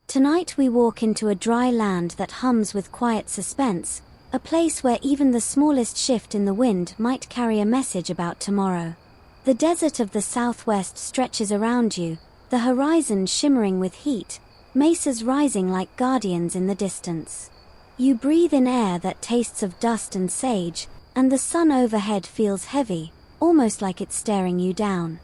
Tonight we walk into a dry land that hums with quiet suspense, a place where even the smallest shift in the wind might carry a message about tomorrow. The desert of the southwest stretches around you, the horizon shimmering with heat, mesas rising like guardians in the distance. You breathe in air that tastes of dust and sage, and the sun overhead feels heavy, almost like it's staring you down.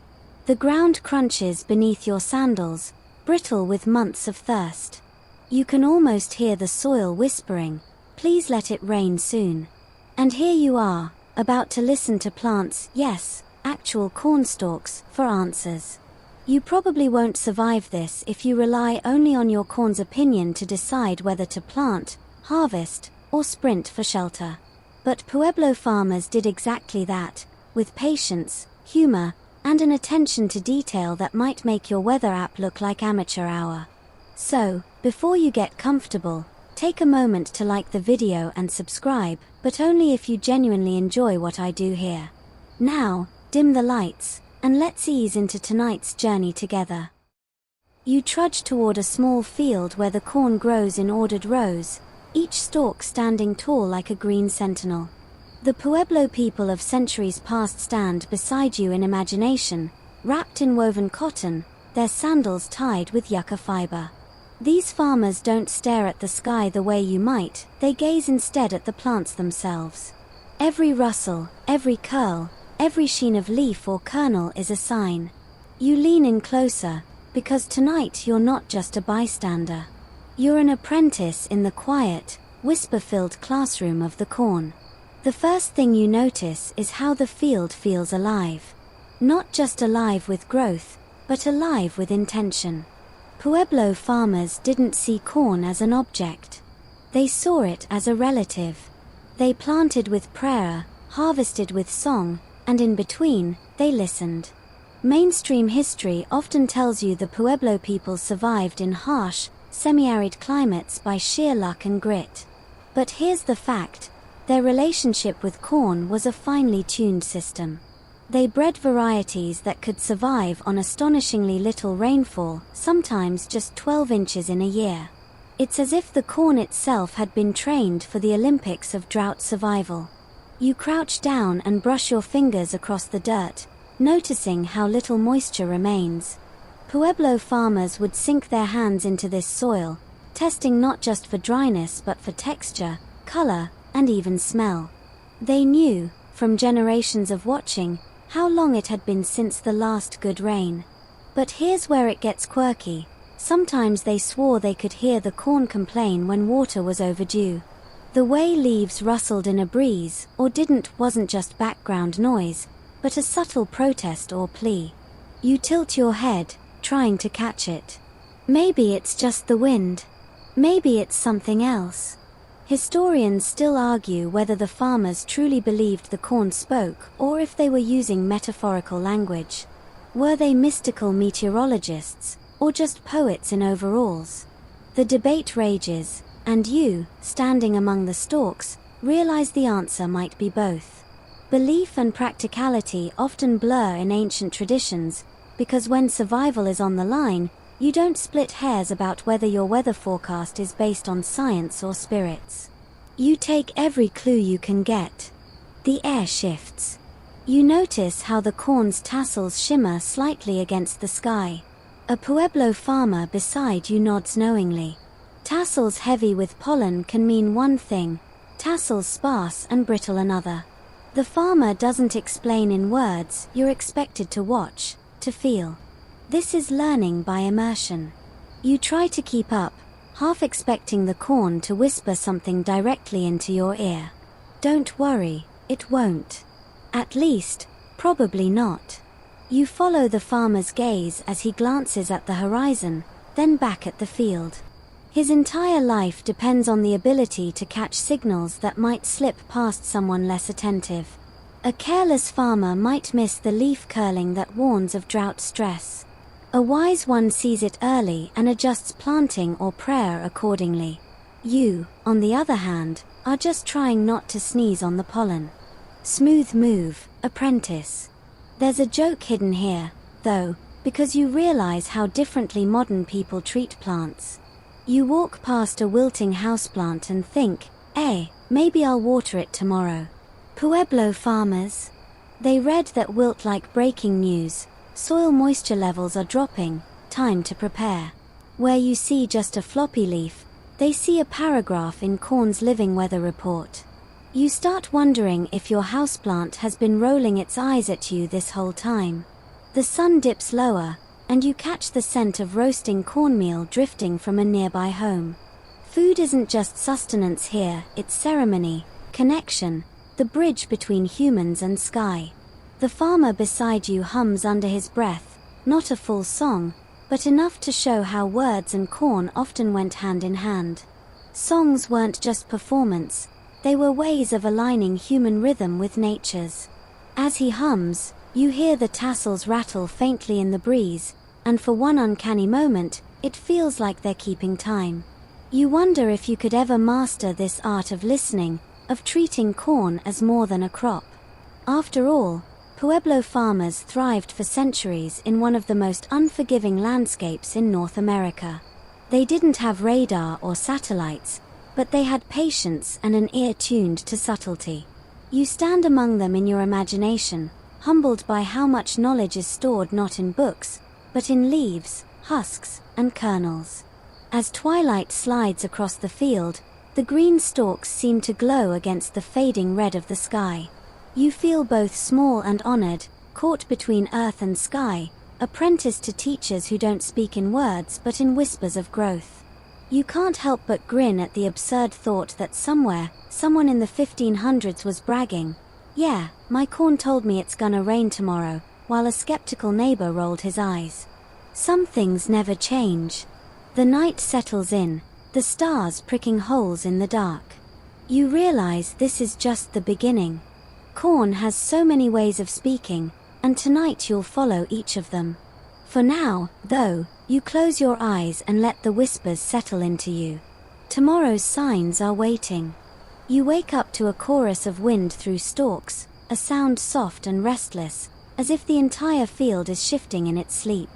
The ground crunches beneath your sandals, brittle with months of thirst. You can almost hear the soil whispering, "Please let it rain soon." And here you are, about to listen to plants, yes, actual cornstalks, for answers. You probably won't survive this if you rely only on your corn's opinion to decide whether to plant, harvest, or sprint for shelter. But Pueblo farmers did exactly that, with patience, humor, and an attention to detail that might make your weather app look like amateur hour. So, before you get comfortable, take a moment to like the video and subscribe, but only if you genuinely enjoy what I do here. Now, dim the lights, and let's ease into tonight's journey together. You trudge toward a small field where the corn grows in ordered rows, each stalk standing tall like a green sentinel. The Pueblo people of centuries past stand beside you in imagination, wrapped in woven cotton, their sandals tied with yucca fiber. These farmers don't stare at the sky the way you might, they gaze instead at the plants themselves. Every rustle, every curl, every sheen of leaf or kernel is a sign. You lean in closer, because tonight you're not just a bystander. You're an apprentice in the quiet, whisper-filled classroom of the corn. The first thing you notice is how the field feels alive. Not just alive with growth, but alive with intention. Pueblo farmers didn't see corn as an object. They saw it as a relative. They planted with prayer, harvested with song, and in between, they listened. Mainstream history often tells you the Pueblo people survived in harsh, semi-arid climates by sheer luck and grit. But here's the fact. Their relationship with corn was a finely tuned system. They bred varieties that could survive on astonishingly little rainfall, sometimes just 12 inches in a year. It's as if the corn itself had been trained for the Olympics of drought survival. You crouch down and brush your fingers across the dirt, noticing how little moisture remains. Pueblo farmers would sink their hands into this soil, testing not just for dryness but for texture, color, and even smell. They knew, from generations of watching, how long it had been since the last good rain. But here's where it gets quirky. Sometimes they swore they could hear the corn complain when water was overdue. The way leaves rustled in a breeze, or didn't, wasn't just background noise, but a subtle protest or plea. You tilt your head, trying to catch it. Maybe it's just the wind. Maybe it's something else. Historians still argue whether the farmers truly believed the corn spoke or if they were using metaphorical language. Were they mystical meteorologists, or just poets in overalls? The debate rages, and you, standing among the stalks, realize the answer might be both. Belief and practicality often blur in ancient traditions, because when survival is on the line, you don't split hairs about whether your weather forecast is based on science or spirits. You take every clue you can get. The air shifts. You notice how the corn's tassels shimmer slightly against the sky. A Pueblo farmer beside you nods knowingly. Tassels heavy with pollen can mean one thing, tassels sparse and brittle another. The farmer doesn't explain in words, you're expected to watch, to feel. This is learning by immersion. You try to keep up, half expecting the corn to whisper something directly into your ear. Don't worry, it won't. At least, probably not. You follow the farmer's gaze as he glances at the horizon, then back at the field. His entire life depends on the ability to catch signals that might slip past someone less attentive. A careless farmer might miss the leaf curling that warns of drought stress. A wise one sees it early and adjusts planting or prayer accordingly. You, on the other hand, are just trying not to sneeze on the pollen. Smooth move, apprentice. There's a joke hidden here, though, because you realize how differently modern people treat plants. You walk past a wilting houseplant and think, maybe I'll water it tomorrow. Pueblo farmers. They read that wilt like breaking news, soil moisture levels are dropping, time to prepare. Where you see just a floppy leaf, they see a paragraph in corn's living weather report. You start wondering if your houseplant has been rolling its eyes at you this whole time. The sun dips lower, and you catch the scent of roasting cornmeal drifting from a nearby home. Food isn't just sustenance here, it's ceremony, connection, the bridge between humans and sky. The farmer beside you hums under his breath, not a full song, but enough to show how words and corn often went hand in hand. Songs weren't just performance, they were ways of aligning human rhythm with nature's. As he hums, you hear the tassels rattle faintly in the breeze, and for one uncanny moment, it feels like they're keeping time. You wonder if you could ever master this art of listening, of treating corn as more than a crop. After all, Pueblo farmers thrived for centuries in one of the most unforgiving landscapes in North America. They didn't have radar or satellites, but they had patience and an ear tuned to subtlety. You stand among them in your imagination, humbled by how much knowledge is stored not in books, but in leaves, husks, and kernels. As twilight slides across the field, the green stalks seem to glow against the fading red of the sky. You feel both small and honored, caught between earth and sky, apprenticed to teachers who don't speak in words but in whispers of growth. You can't help but grin at the absurd thought that somewhere, someone in the 1500s was bragging, "Yeah, my corn told me it's gonna rain tomorrow," while a skeptical neighbor rolled his eyes. Some things never change. The night settles in, the stars pricking holes in the dark. You realize this is just the beginning. Corn has so many ways of speaking, and tonight you'll follow each of them. For now, though, you close your eyes and let the whispers settle into you. Tomorrow's signs are waiting. You wake up to a chorus of wind through stalks, a sound soft and restless, as if the entire field is shifting in its sleep.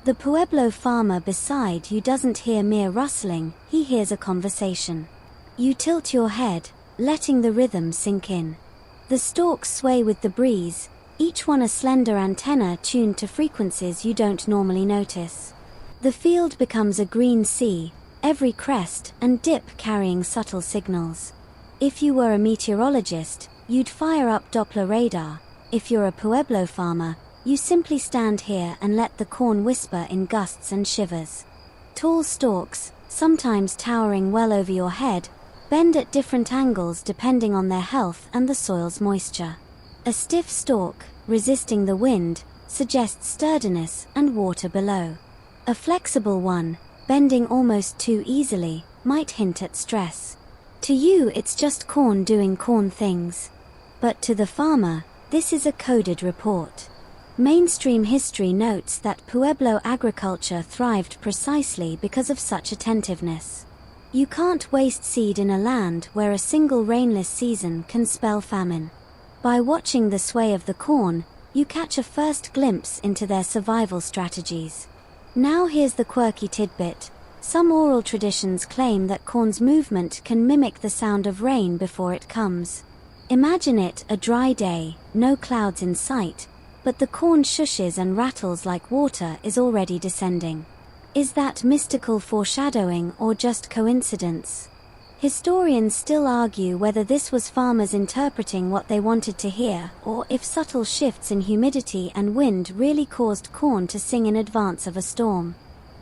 The Pueblo farmer beside you doesn't hear mere rustling, he hears a conversation. You tilt your head, letting the rhythm sink in. The stalks sway with the breeze, each one a slender antenna tuned to frequencies you don't normally notice. The field becomes a green sea, every crest and dip carrying subtle signals. If you were a meteorologist, you'd fire up Doppler radar. If you're a Pueblo farmer, you simply stand here and let the corn whisper in gusts and shivers. Tall stalks, sometimes towering well over your head, bend at different angles depending on their health and the soil's moisture. A stiff stalk, resisting the wind, suggests sturdiness and water below. A flexible one, bending almost too easily, might hint at stress. To you it's just corn doing corn things. But to the farmer, this is a coded report. Mainstream history notes that Pueblo agriculture thrived precisely because of such attentiveness. You can't waste seed in a land where a single rainless season can spell famine. By watching the sway of the corn, you catch a first glimpse into their survival strategies. Now here's the quirky tidbit. Some oral traditions claim that corn's movement can mimic the sound of rain before it comes. Imagine it a dry day, no clouds in sight, but the corn shushes and rattles like water is already descending. Is that mystical foreshadowing or just coincidence? Historians still argue whether this was farmers interpreting what they wanted to hear, or if subtle shifts in humidity and wind really caused corn to sing in advance of a storm.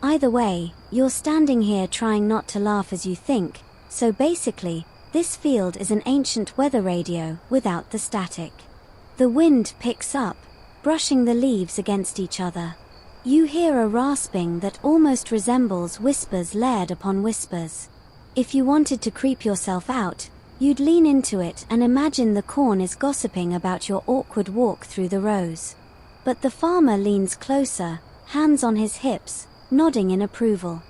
Either way, you're standing here trying not to laugh as you think, so basically, this field is an ancient weather radio without the static. The wind picks up, brushing the leaves against each other. You hear a rasping that almost resembles whispers layered upon whispers. If you wanted to creep yourself out, you'd lean into it and imagine the corn is gossiping about your awkward walk through the rows. But the farmer leans closer, hands on his hips, nodding in approval.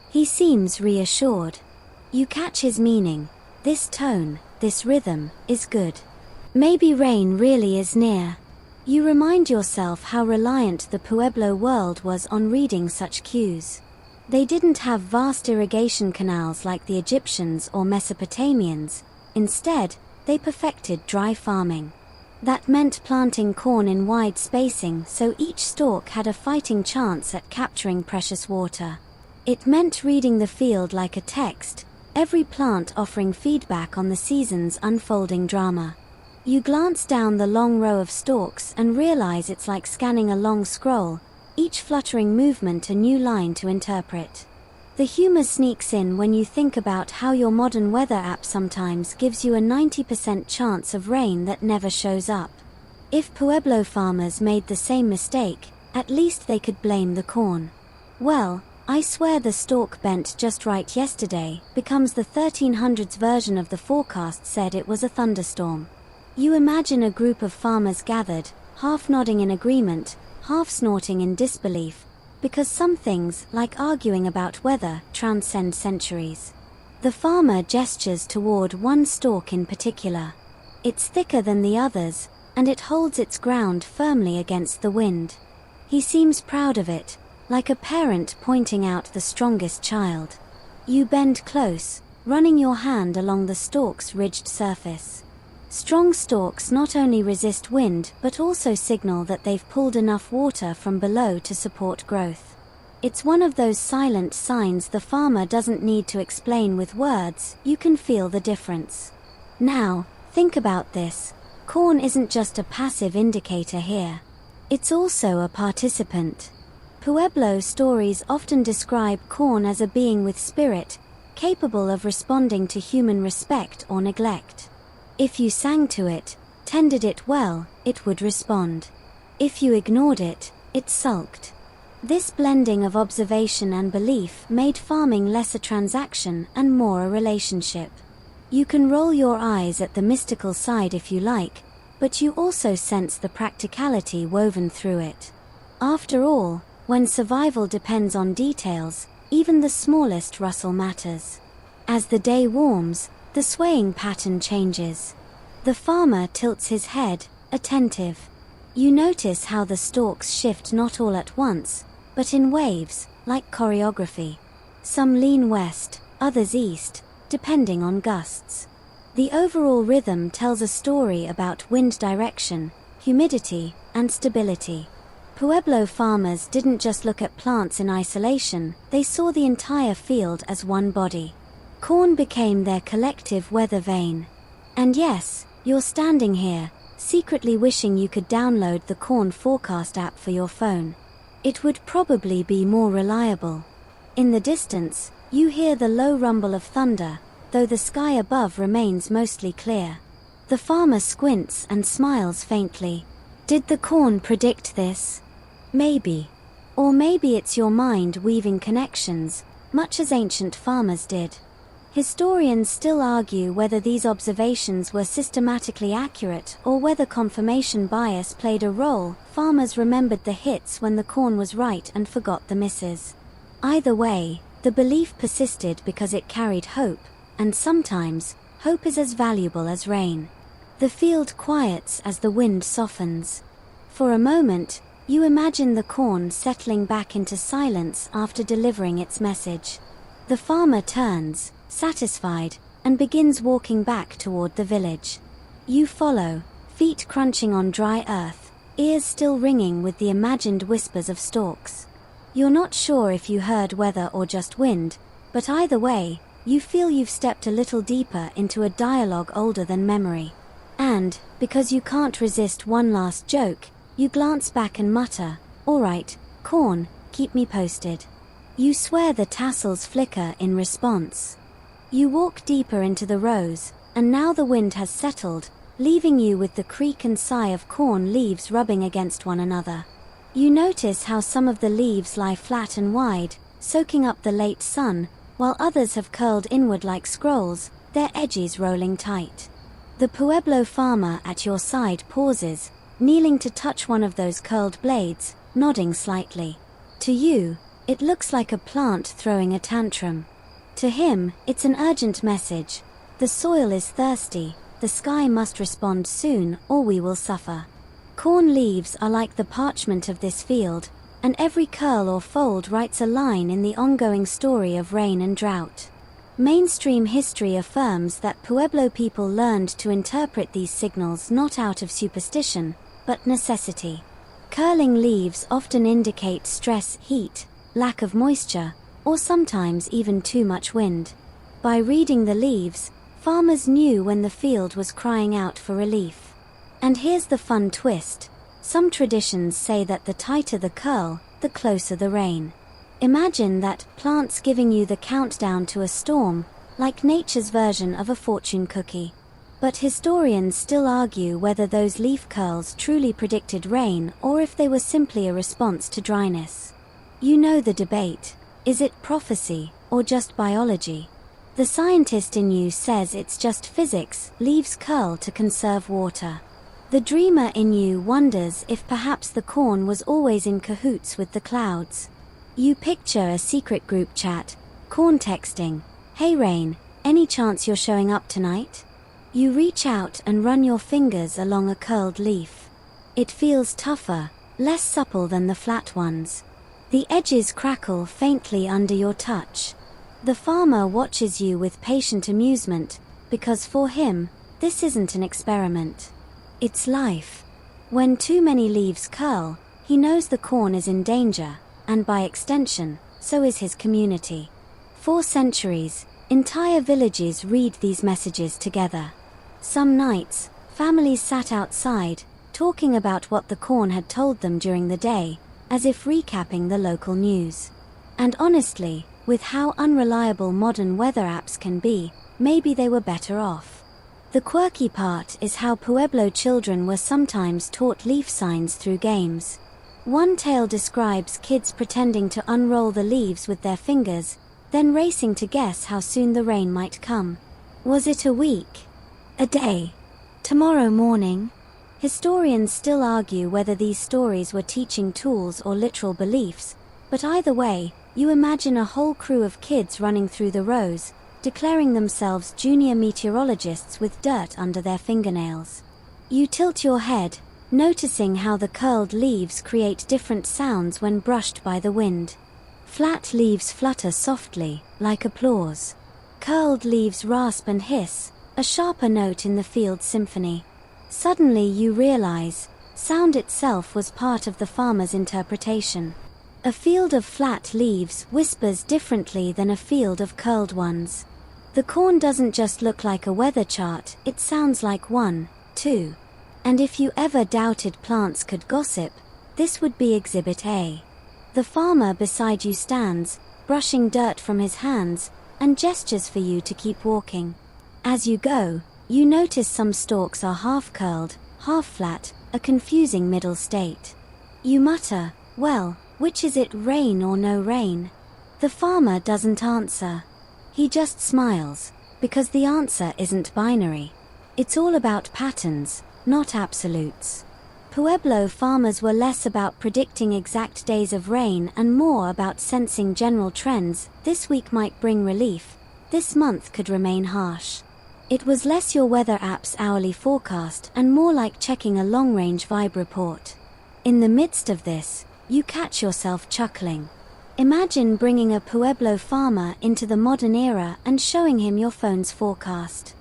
He seems reassured. You catch his meaning. This tone, this rhythm, is good. Maybe rain really is near. You remind yourself how reliant the Pueblo world was on reading such cues. They didn't have vast irrigation canals like the Egyptians or Mesopotamians. Instead, they perfected dry farming. That meant planting corn in wide spacing so each stalk had a fighting chance at capturing precious water. It meant reading the field like a text, every plant offering feedback on the season's unfolding drama. You glance down the long row of stalks and realize it's like scanning a long scroll, each fluttering movement a new line to interpret. The humor sneaks in when you think about how your modern weather app sometimes gives you a 90% chance of rain that never shows up. If Pueblo farmers made the same mistake, at least they could blame the corn. Well, I swear the stalk bent just right yesterday becomes the 1300s version of the forecast said it was a thunderstorm. You imagine a group of farmers gathered, half nodding in agreement, half snorting in disbelief, because some things, like arguing about weather, transcend centuries. The farmer gestures toward one stalk in particular. It's thicker than the others, and it holds its ground firmly against the wind. He seems proud of it, like a parent pointing out the strongest child. You bend close, running your hand along the stalk's ridged surface. Strong stalks not only resist wind but also signal that they've pulled enough water from below to support growth. It's one of those silent signs the farmer doesn't need to explain with words, you can feel the difference. Now, think about this. Corn isn't just a passive indicator here. It's also a participant. Pueblo stories often describe corn as a being with spirit, capable of responding to human respect or neglect. If you sang to it, tended it well, it would respond. If you ignored it, it sulked. This blending of observation and belief made farming less a transaction and more a relationship. You can roll your eyes at the mystical side if you like, but you also sense the practicality woven through it. After all, when survival depends on details, even the smallest rustle matters. As the day warms, the swaying pattern changes. The farmer tilts his head, attentive. You notice how the stalks shift not all at once, but in waves, like choreography. Some lean west, others east, depending on gusts. The overall rhythm tells a story about wind direction, humidity, and stability. Pueblo farmers didn't just look at plants in isolation, they saw the entire field as one body. Corn became their collective weather vane. And yes, you're standing here, secretly wishing you could download the corn forecast app for your phone. It would probably be more reliable. In the distance, you hear the low rumble of thunder, though the sky above remains mostly clear. The farmer squints and smiles faintly. Did the corn predict this? Maybe. Or maybe it's your mind weaving connections, much as ancient farmers did. Historians still argue whether these observations were systematically accurate or whether confirmation bias played a role. Farmers remembered the hits when the corn was right and forgot the misses. Either way, the belief persisted because it carried hope, and sometimes, hope is as valuable as rain. The field quiets as the wind softens. For a moment, you imagine the corn settling back into silence after delivering its message. The farmer turns, satisfied, and begins walking back toward the village. You follow, feet crunching on dry earth, ears still ringing with the imagined whispers of stalks. You're not sure if you heard weather or just wind, but either way, you feel you've stepped a little deeper into a dialogue older than memory. And, because you can't resist one last joke, you glance back and mutter, "All right, corn, keep me posted." You swear the tassels flicker in response. You walk deeper into the rows, and now the wind has settled, leaving you with the creak and sigh of corn leaves rubbing against one another. You notice how some of the leaves lie flat and wide, soaking up the late sun, while others have curled inward like scrolls, their edges rolling tight. The Pueblo farmer at your side pauses, kneeling to touch one of those curled blades, nodding slightly. To you, it looks like a plant throwing a tantrum. To him, it's an urgent message. The soil is thirsty, the sky must respond soon or we will suffer. Corn leaves are like the parchment of this field, And every curl or fold writes a line in the ongoing story of rain and drought. Mainstream history affirms that Pueblo people learned to interpret these signals not out of superstition, but necessity. Curling leaves often indicate stress, heat, lack of moisture, or sometimes even too much wind. By reading the leaves, farmers knew when the field was crying out for relief. And here's the fun twist. Some traditions say that the tighter the curl, the closer the rain. Imagine that, plants giving you the countdown to a storm, like nature's version of a fortune cookie. But historians still argue whether those leaf curls truly predicted rain or if they were simply a response to dryness. You know the debate. Is it prophecy, or just biology? The scientist in you says it's just physics, leaves curl to conserve water. The dreamer in you wonders if perhaps the corn was always in cahoots with the clouds. You picture a secret group chat, corn texting, "Hey rain, any chance you're showing up tonight?" You reach out and run your fingers along a curled leaf. It feels tougher, less supple than the flat ones. The edges crackle faintly under your touch. The farmer watches you with patient amusement, because for him, this isn't an experiment. It's life. When too many leaves curl, he knows the corn is in danger, and by extension, so is his community. For centuries, entire villages read these messages together. Some nights, families sat outside, talking about what the corn had told them during the day, as if recapping the local news. And honestly, with how unreliable modern weather apps can be, maybe they were better off. The quirky part is how Pueblo children were sometimes taught leaf signs through games. One tale describes kids pretending to unroll the leaves with their fingers, then racing to guess how soon the rain might come. Was it a week? A day? Tomorrow morning? Historians still argue whether these stories were teaching tools or literal beliefs, but either way, you imagine a whole crew of kids running through the rows, declaring themselves junior meteorologists with dirt under their fingernails. You tilt your head, noticing how the curled leaves create different sounds when brushed by the wind. Flat leaves flutter softly, like applause. Curled leaves rasp and hiss, a sharper note in the field's symphony. Suddenly you realize, sound itself was part of the farmer's interpretation. A field of flat leaves whispers differently than a field of curled ones. The corn doesn't just look like a weather chart, it sounds like one, too. And if you ever doubted plants could gossip, this would be Exhibit A. The farmer beside you stands, brushing dirt from his hands, and gestures for you to keep walking. As you go, you notice some stalks are half curled, half flat, a confusing middle state. You mutter, "Well, which is it, rain or no rain?" The farmer doesn't answer. He just smiles, because the answer isn't binary. It's all about patterns, not absolutes. Pueblo farmers were less about predicting exact days of rain and more about sensing general trends. This week might bring relief, this month could remain harsh. It was less your weather app's hourly forecast and more like checking a long-range vibe report. In the midst of this, you catch yourself chuckling. Imagine bringing a Pueblo farmer into the modern era and showing him your phone's forecast.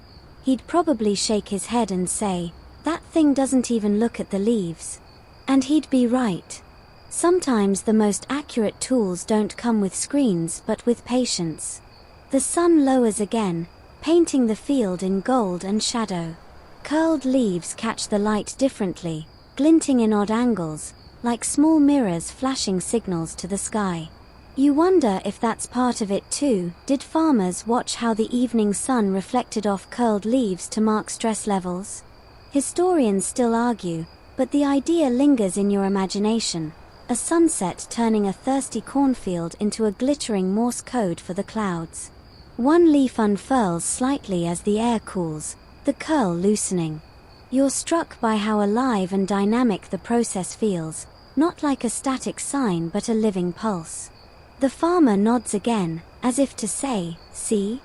He'd probably shake his head and say, "That thing doesn't even look at the leaves." And he'd be right. Sometimes the most accurate tools don't come with screens but with patience. The sun lowers again, painting the field in gold and shadow. Curled leaves catch the light differently, glinting in odd angles, like small mirrors flashing signals to the sky. You wonder if that's part of it too. Did farmers watch how the evening sun reflected off curled leaves to mark stress levels? Historians still argue, but the idea lingers in your imagination. A sunset turning a thirsty cornfield into a glittering Morse code for the clouds. One leaf unfurls slightly as the air cools, the curl loosening. You're struck by how alive and dynamic the process feels, not like a static sign but a living pulse. The farmer nods again, as if to say, "See?"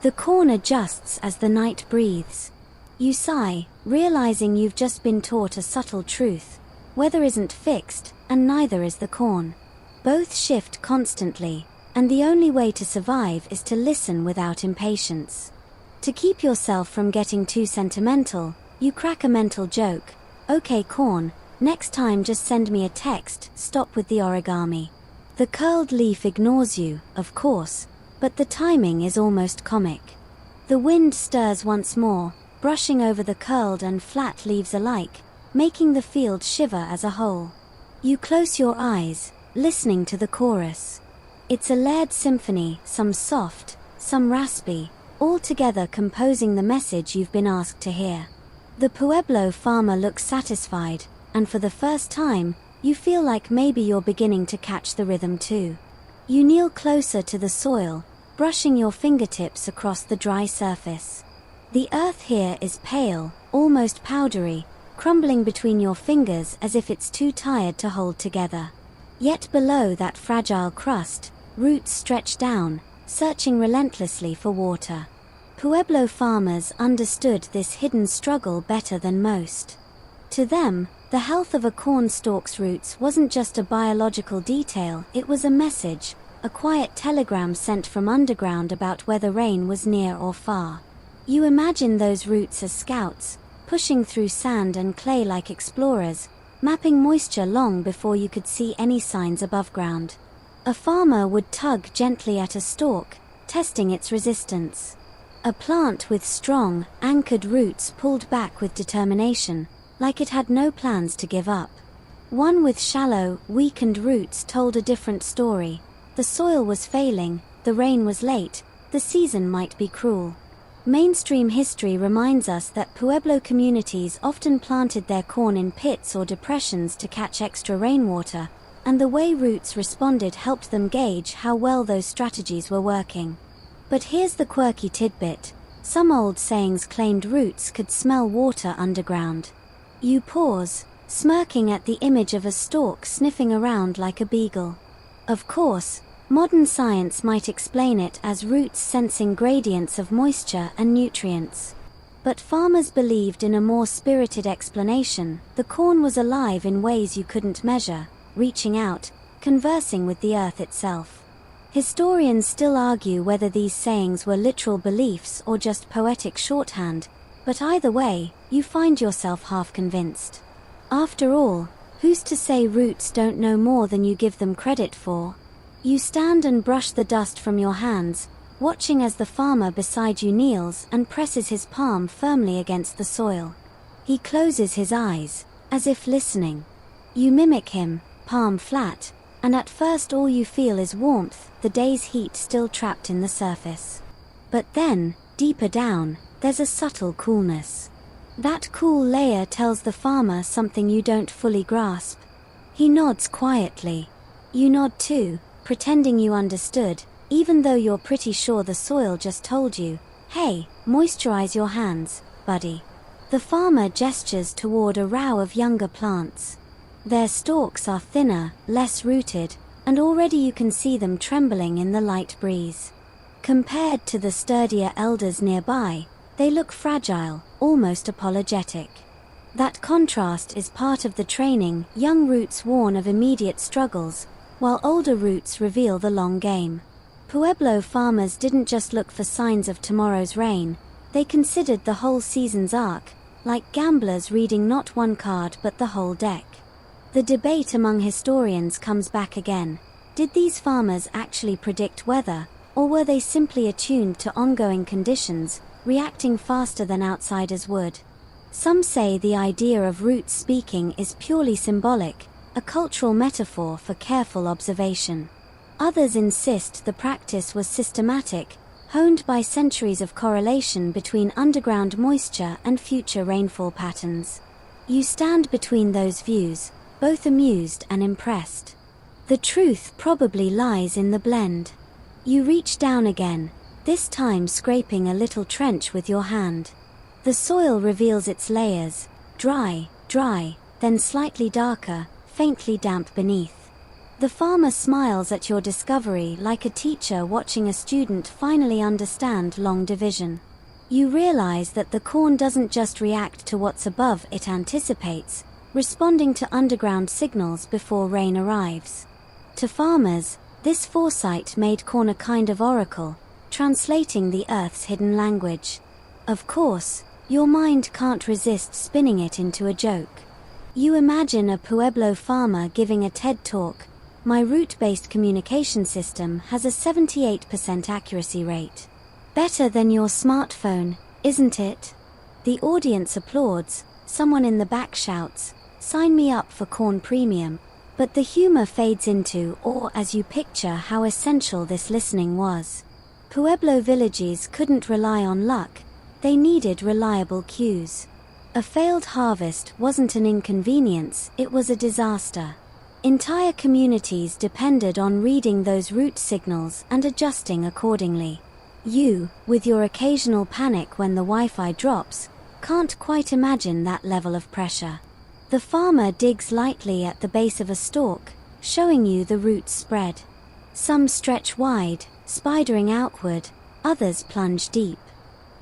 The corn adjusts as the night breathes. You sigh, realizing you've just been taught a subtle truth. Weather isn't fixed, and neither is the corn. Both shift constantly, and the only way to survive is to listen without impatience. To keep yourself from getting too sentimental, you crack a mental joke. Okay corn, next time just send me a text, stop with the origami. The curled leaf ignores you, of course, but the timing is almost comic. The wind stirs once more, brushing over the curled and flat leaves alike, making the field shiver as a whole. You close your eyes, listening to the chorus. It's a layered symphony, some soft, some raspy, all together composing the message you've been asked to hear. The Pueblo farmer looks satisfied, and for the first time, you feel like maybe you're beginning to catch the rhythm too. You kneel closer to the soil, brushing your fingertips across the dry surface. The earth here is pale, almost powdery, crumbling between your fingers as if it's too tired to hold together. Yet below that fragile crust, roots stretch down, searching relentlessly for water. Pueblo farmers understood this hidden struggle better than most. To them, the health of a corn stalk's roots wasn't just a biological detail, it was a message, a quiet telegram sent from underground about whether rain was near or far. You imagine those roots as scouts, pushing through sand and clay like explorers, mapping moisture long before you could see any signs above ground. A farmer would tug gently at a stalk, testing its resistance. A plant with strong, anchored roots pulled back with determination, like it had no plans to give up. One with shallow, weakened roots told a different story. The soil was failing, the rain was late, the season might be cruel. Mainstream history reminds us that Pueblo communities often planted their corn in pits or depressions to catch extra rainwater, and the way roots responded helped them gauge how well those strategies were working. But here's the quirky tidbit. Some old sayings claimed roots could smell water underground. You pause, smirking at the image of a stalk sniffing around like a beagle. Of course, modern science might explain it as roots sensing gradients of moisture and nutrients. But farmers believed in a more spirited explanation. The corn was alive in ways you couldn't measure, reaching out, conversing with the earth itself. Historians still argue whether these sayings were literal beliefs or just poetic shorthand, but either way, you find yourself half convinced. After all, who's to say roots don't know more than you give them credit for? You stand and brush the dust from your hands, watching as the farmer beside you kneels and presses his palm firmly against the soil. He closes his eyes, as if listening. You mimic him, palm flat, and at first all you feel is warmth, the day's heat still trapped in the surface. But then, deeper down, there's a subtle coolness. That cool layer tells the farmer something you don't fully grasp. He nods quietly. You nod too, pretending you understood, even though you're pretty sure the soil just told you, "Hey, moisturize your hands, buddy." The farmer gestures toward a row of younger plants. Their stalks are thinner, less rooted, and already you can see them trembling in the light breeze. Compared to the sturdier elders nearby, they look fragile, almost apologetic. That contrast is part of the training. Young roots warn of immediate struggles, while older roots reveal the long game. Pueblo farmers didn't just look for signs of tomorrow's rain, they considered the whole season's arc, like gamblers reading not one card but the whole deck. The debate among historians comes back again. Did these farmers actually predict weather, or were they simply attuned to ongoing conditions, reacting faster than outsiders would? Some say the idea of roots speaking is purely symbolic, a cultural metaphor for careful observation. Others insist the practice was systematic, honed by centuries of correlation between underground moisture and future rainfall patterns. You stand between those views, both amused and impressed. The truth probably lies in the blend. You reach down again, this time scraping a little trench with your hand. The soil reveals its layers, dry, then slightly darker, faintly damp beneath. The farmer smiles at your discovery like a teacher watching a student finally understand long division. You realize that the corn doesn't just react to what's above, it anticipates, responding to underground signals before rain arrives. To farmers, this foresight made corn a kind of oracle, translating the earth's hidden language. Of course, your mind can't resist spinning it into a joke. You imagine a Pueblo farmer giving a TED talk. My route-based communication system has a 78% accuracy rate. Better than your smartphone, isn't it? The audience applauds, someone in the back shouts, "Sign me up for corn premium." But the humor fades into awe as you picture how essential this listening was. Pueblo villages couldn't rely on luck, they needed reliable cues. A failed harvest wasn't an inconvenience, it was a disaster. Entire communities depended on reading those route signals and adjusting accordingly. You, with your occasional panic when the Wi-Fi drops, can't quite imagine that level of pressure. The farmer digs lightly at the base of a stalk, showing you the roots spread. Some stretch wide, spidering outward, others plunge deep.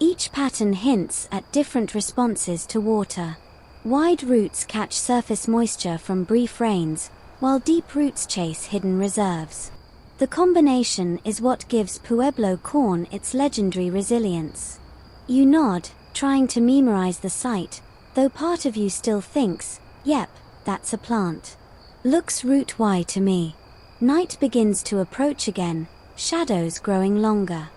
Each pattern hints at different responses to water. Wide roots catch surface moisture from brief rains, while deep roots chase hidden reserves. The combination is what gives Pueblo corn its legendary resilience. You nod, trying to memorize the sight, though part of you still thinks, "Yep, that's a plant. Looks root Y to me." Night begins to approach again, shadows growing longer.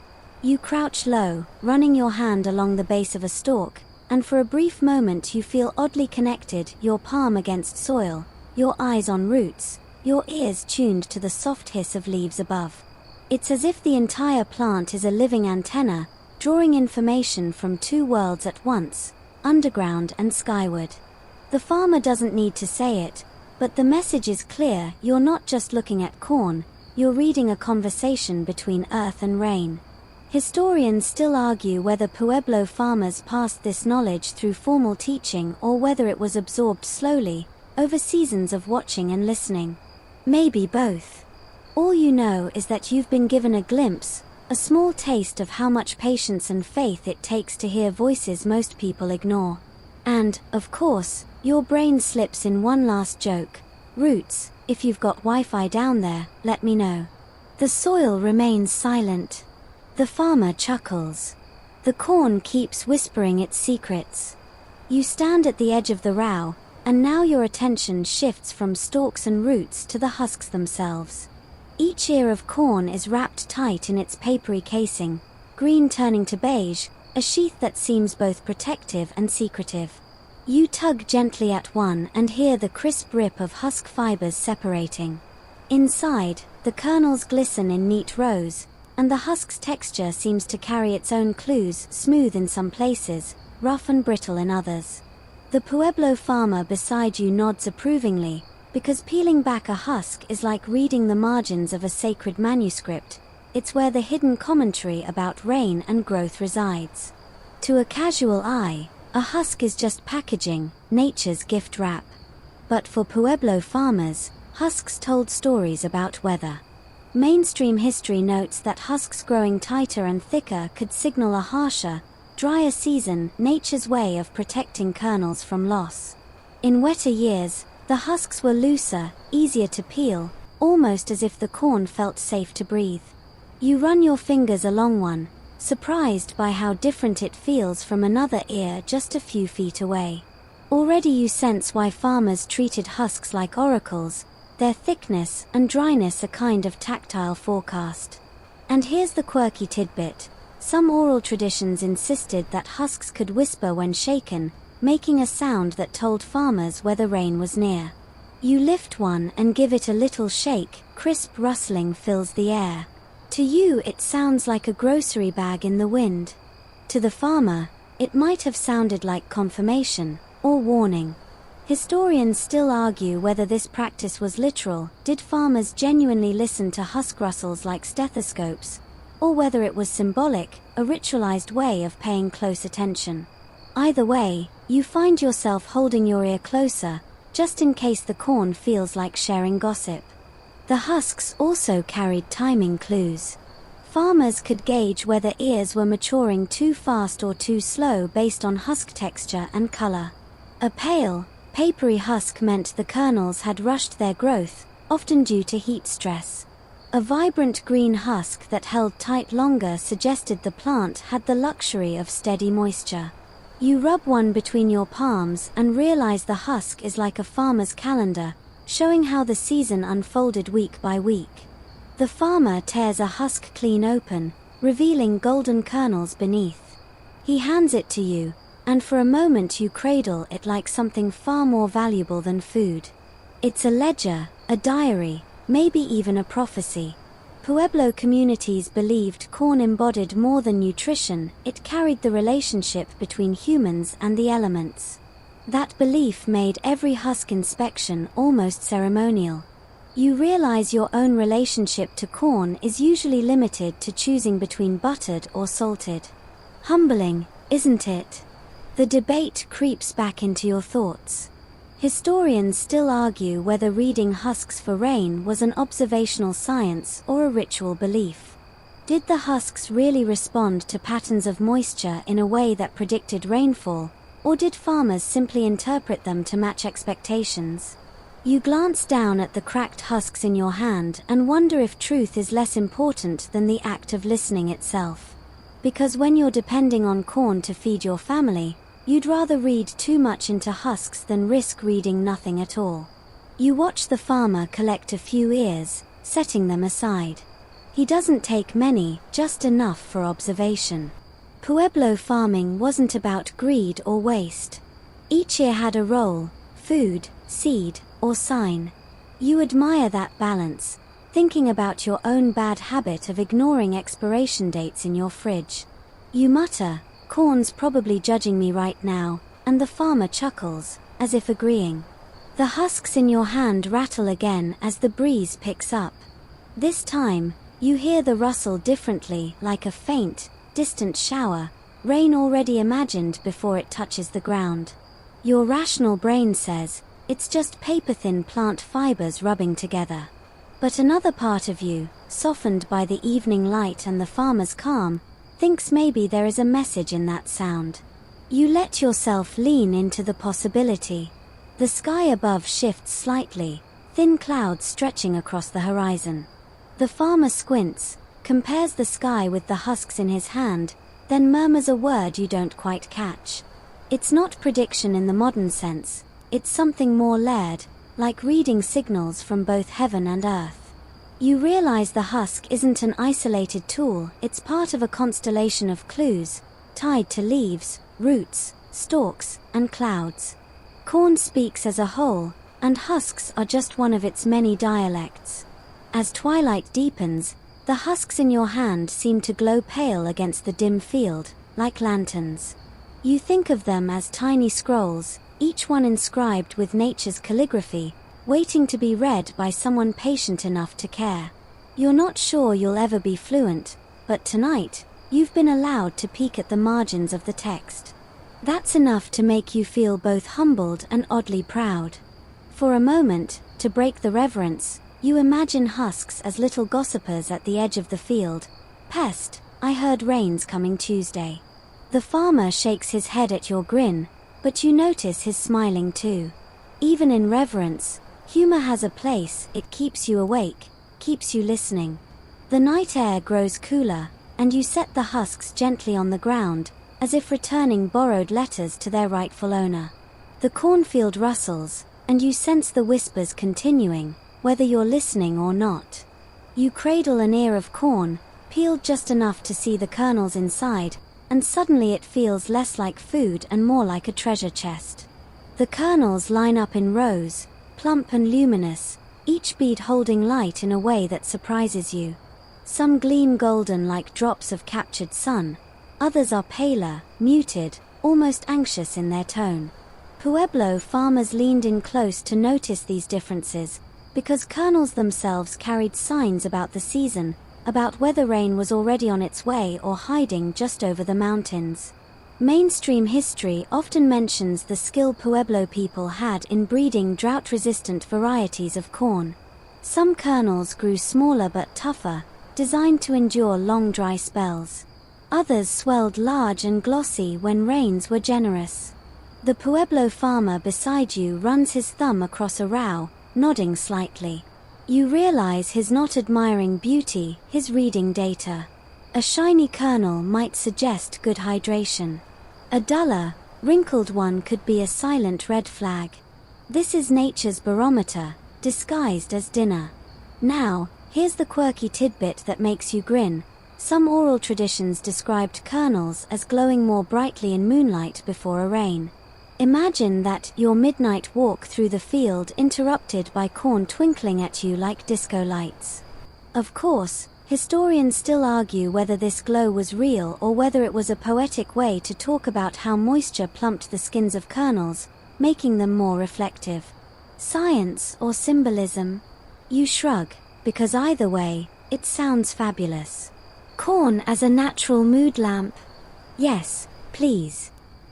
You crouch low, running your hand along the base of a stalk, and for a brief moment you feel oddly connected, your palm against soil, your eyes on roots, your ears tuned to the soft hiss of leaves above. It's as if the entire plant is a living antenna, drawing information from two worlds at once, underground and skyward. The farmer doesn't need to say it, but the message is clear: you're not just looking at corn, you're reading a conversation between earth and rain. Historians still argue whether Pueblo farmers passed this knowledge through formal teaching or whether it was absorbed slowly, over seasons of watching and listening. Maybe both. All you know is that you've been given a glimpse, a small taste of how much patience and faith it takes to hear voices most people ignore. And, of course, your brain slips in one last joke. "Roots, if you've got Wi-Fi down there, let me know." The soil remains silent. The farmer chuckles. The corn keeps whispering its secrets. You stand at the edge of the row, and now your attention shifts from stalks and roots to the husks themselves. Each ear of corn is wrapped tight in its papery casing, green turning to beige, a sheath that seems both protective and secretive. You tug gently at one and hear the crisp rip of husk fibers separating. Inside, the kernels glisten in neat rows, and the husk's texture seems to carry its own clues, smooth in some places, rough and brittle in others. The Pueblo farmer beside you nods approvingly, because peeling back a husk is like reading the margins of a sacred manuscript. It's where the hidden commentary about rain and growth resides. To a casual eye, a husk is just packaging, nature's gift wrap. But for Pueblo farmers, husks told stories about weather. Mainstream history notes that husks growing tighter and thicker could signal a harsher, drier season, nature's way of protecting kernels from loss. In wetter years, the husks were looser, easier to peel, almost as if the corn felt safe to breathe. You run your fingers along one, surprised by how different it feels from another ear just a few feet away. Already you sense why farmers treated husks like oracles, their thickness and dryness a kind of tactile forecast. And here's the quirky tidbit. Some oral traditions insisted that husks could whisper when shaken, making a sound that told farmers whether rain was near. You lift one and give it a little shake, crisp rustling fills the air. To you it sounds like a grocery bag in the wind. To the farmer, it might have sounded like confirmation, or warning. Historians still argue whether this practice was literal, did farmers genuinely listen to husk rustles like stethoscopes, or whether it was symbolic, a ritualized way of paying close attention. Either way, you find yourself holding your ear closer, just in case the corn feels like sharing gossip. The husks also carried timing clues. Farmers could gauge whether ears were maturing too fast or too slow based on husk texture and color. A pale, papery husk meant the kernels had rushed their growth, often due to heat stress. A vibrant green husk that held tight longer suggested the plant had the luxury of steady moisture. You rub one between your palms and realize the husk is like a farmer's calendar, showing how the season unfolded week by week. The farmer tears a husk clean open, revealing golden kernels beneath. He hands it to you, and for a moment you cradle it like something far more valuable than food. It's a ledger, a diary, maybe even a prophecy. Pueblo communities believed corn embodied more than nutrition, it carried the relationship between humans and the elements. That belief made every husk inspection almost ceremonial. You realize your own relationship to corn is usually limited to choosing between buttered or salted. Humbling, isn't it? The debate creeps back into your thoughts. Historians still argue whether reading husks for rain was an observational science or a ritual belief. Did the husks really respond to patterns of moisture in a way that predicted rainfall, or did farmers simply interpret them to match expectations? You glance down at the cracked husks in your hand and wonder if truth is less important than the act of listening itself. Because when you're depending on corn to feed your family, you'd rather read too much into husks than risk reading nothing at all. You watch the farmer collect a few ears, setting them aside. He doesn't take many, just enough for observation. Pueblo farming wasn't about greed or waste. Each ear had a role: food, seed, or sign. You admire that balance, thinking about your own bad habit of ignoring expiration dates in your fridge. You mutter, "Corn's probably judging me right now," and the farmer chuckles, as if agreeing. The husks in your hand rattle again as the breeze picks up. This time, you hear the rustle differently, like a faint, distant shower, rain already imagined before it touches the ground. Your rational brain says, it's just paper-thin plant fibers rubbing together. But another part of you, softened by the evening light and the farmer's calm, thinks maybe there is a message in that sound. You let yourself lean into the possibility. The sky above shifts slightly, thin clouds stretching across the horizon. The farmer squints, compares the sky with the husks in his hand, then murmurs a word you don't quite catch. It's not prediction in the modern sense, it's something more layered, like reading signals from both heaven and earth. You realize the husk isn't an isolated tool, it's part of a constellation of clues, tied to leaves, roots, stalks, and clouds. Corn speaks as a whole, and husks are just one of its many dialects. As twilight deepens, the husks in your hand seem to glow pale against the dim field, like lanterns. You think of them as tiny scrolls, each one inscribed with nature's calligraphy, waiting to be read by someone patient enough to care. You're not sure you'll ever be fluent, but tonight, you've been allowed to peek at the margins of the text. That's enough to make you feel both humbled and oddly proud. For a moment, to break the reverence, you imagine husks as little gossipers at the edge of the field. "Pest, I heard rain's coming Tuesday." The farmer shakes his head at your grin, but you notice his smiling too. Even in reverence, humor has a place, it keeps you awake, keeps you listening. The night air grows cooler, and you set the husks gently on the ground, as if returning borrowed letters to their rightful owner. The cornfield rustles, and you sense the whispers continuing, whether you're listening or not. You cradle an ear of corn, peeled just enough to see the kernels inside, and suddenly it feels less like food and more like a treasure chest. The kernels line up in rows, plump and luminous, each bead holding light in a way that surprises you. Some gleam golden like drops of captured sun, others are paler, muted, almost anxious in their tone. Pueblo farmers leaned in close to notice these differences, because kernels themselves carried signs about the season, about whether rain was already on its way or hiding just over the mountains. Mainstream history often mentions the skill Pueblo people had in breeding drought-resistant varieties of corn. Some kernels grew smaller but tougher, designed to endure long dry spells. Others swelled large and glossy when rains were generous. The Pueblo farmer beside you runs his thumb across a row, nodding slightly. You realize he's not admiring beauty, he's reading data. A shiny kernel might suggest good hydration. A duller, wrinkled one could be a silent red flag. This is nature's barometer, disguised as dinner. Now, here's the quirky tidbit that makes you grin. Some oral traditions described kernels as glowing more brightly in moonlight before a rain. Imagine that, your midnight walk through the field interrupted by corn twinkling at you like disco lights. Of course, historians still argue whether this glow was real or whether it was a poetic way to talk about how moisture plumped the skins of kernels, making them more reflective. Science or symbolism? You shrug, because either way, it sounds fabulous. Corn as a natural mood lamp? Yes, please.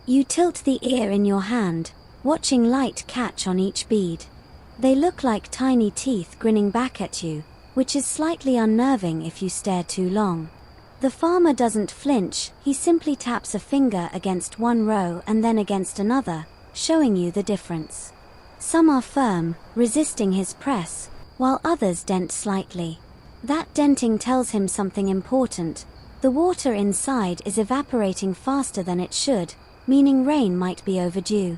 You tilt the ear in your hand, watching light catch on each bead. They look like tiny teeth grinning back at you, which is slightly unnerving if you stare too long. The farmer doesn't flinch, he simply taps a finger against one row and then against another, showing you the difference. Some are firm, resisting his press, while others dent slightly. That denting tells him something important. The water inside is evaporating faster than it should, meaning rain might be overdue.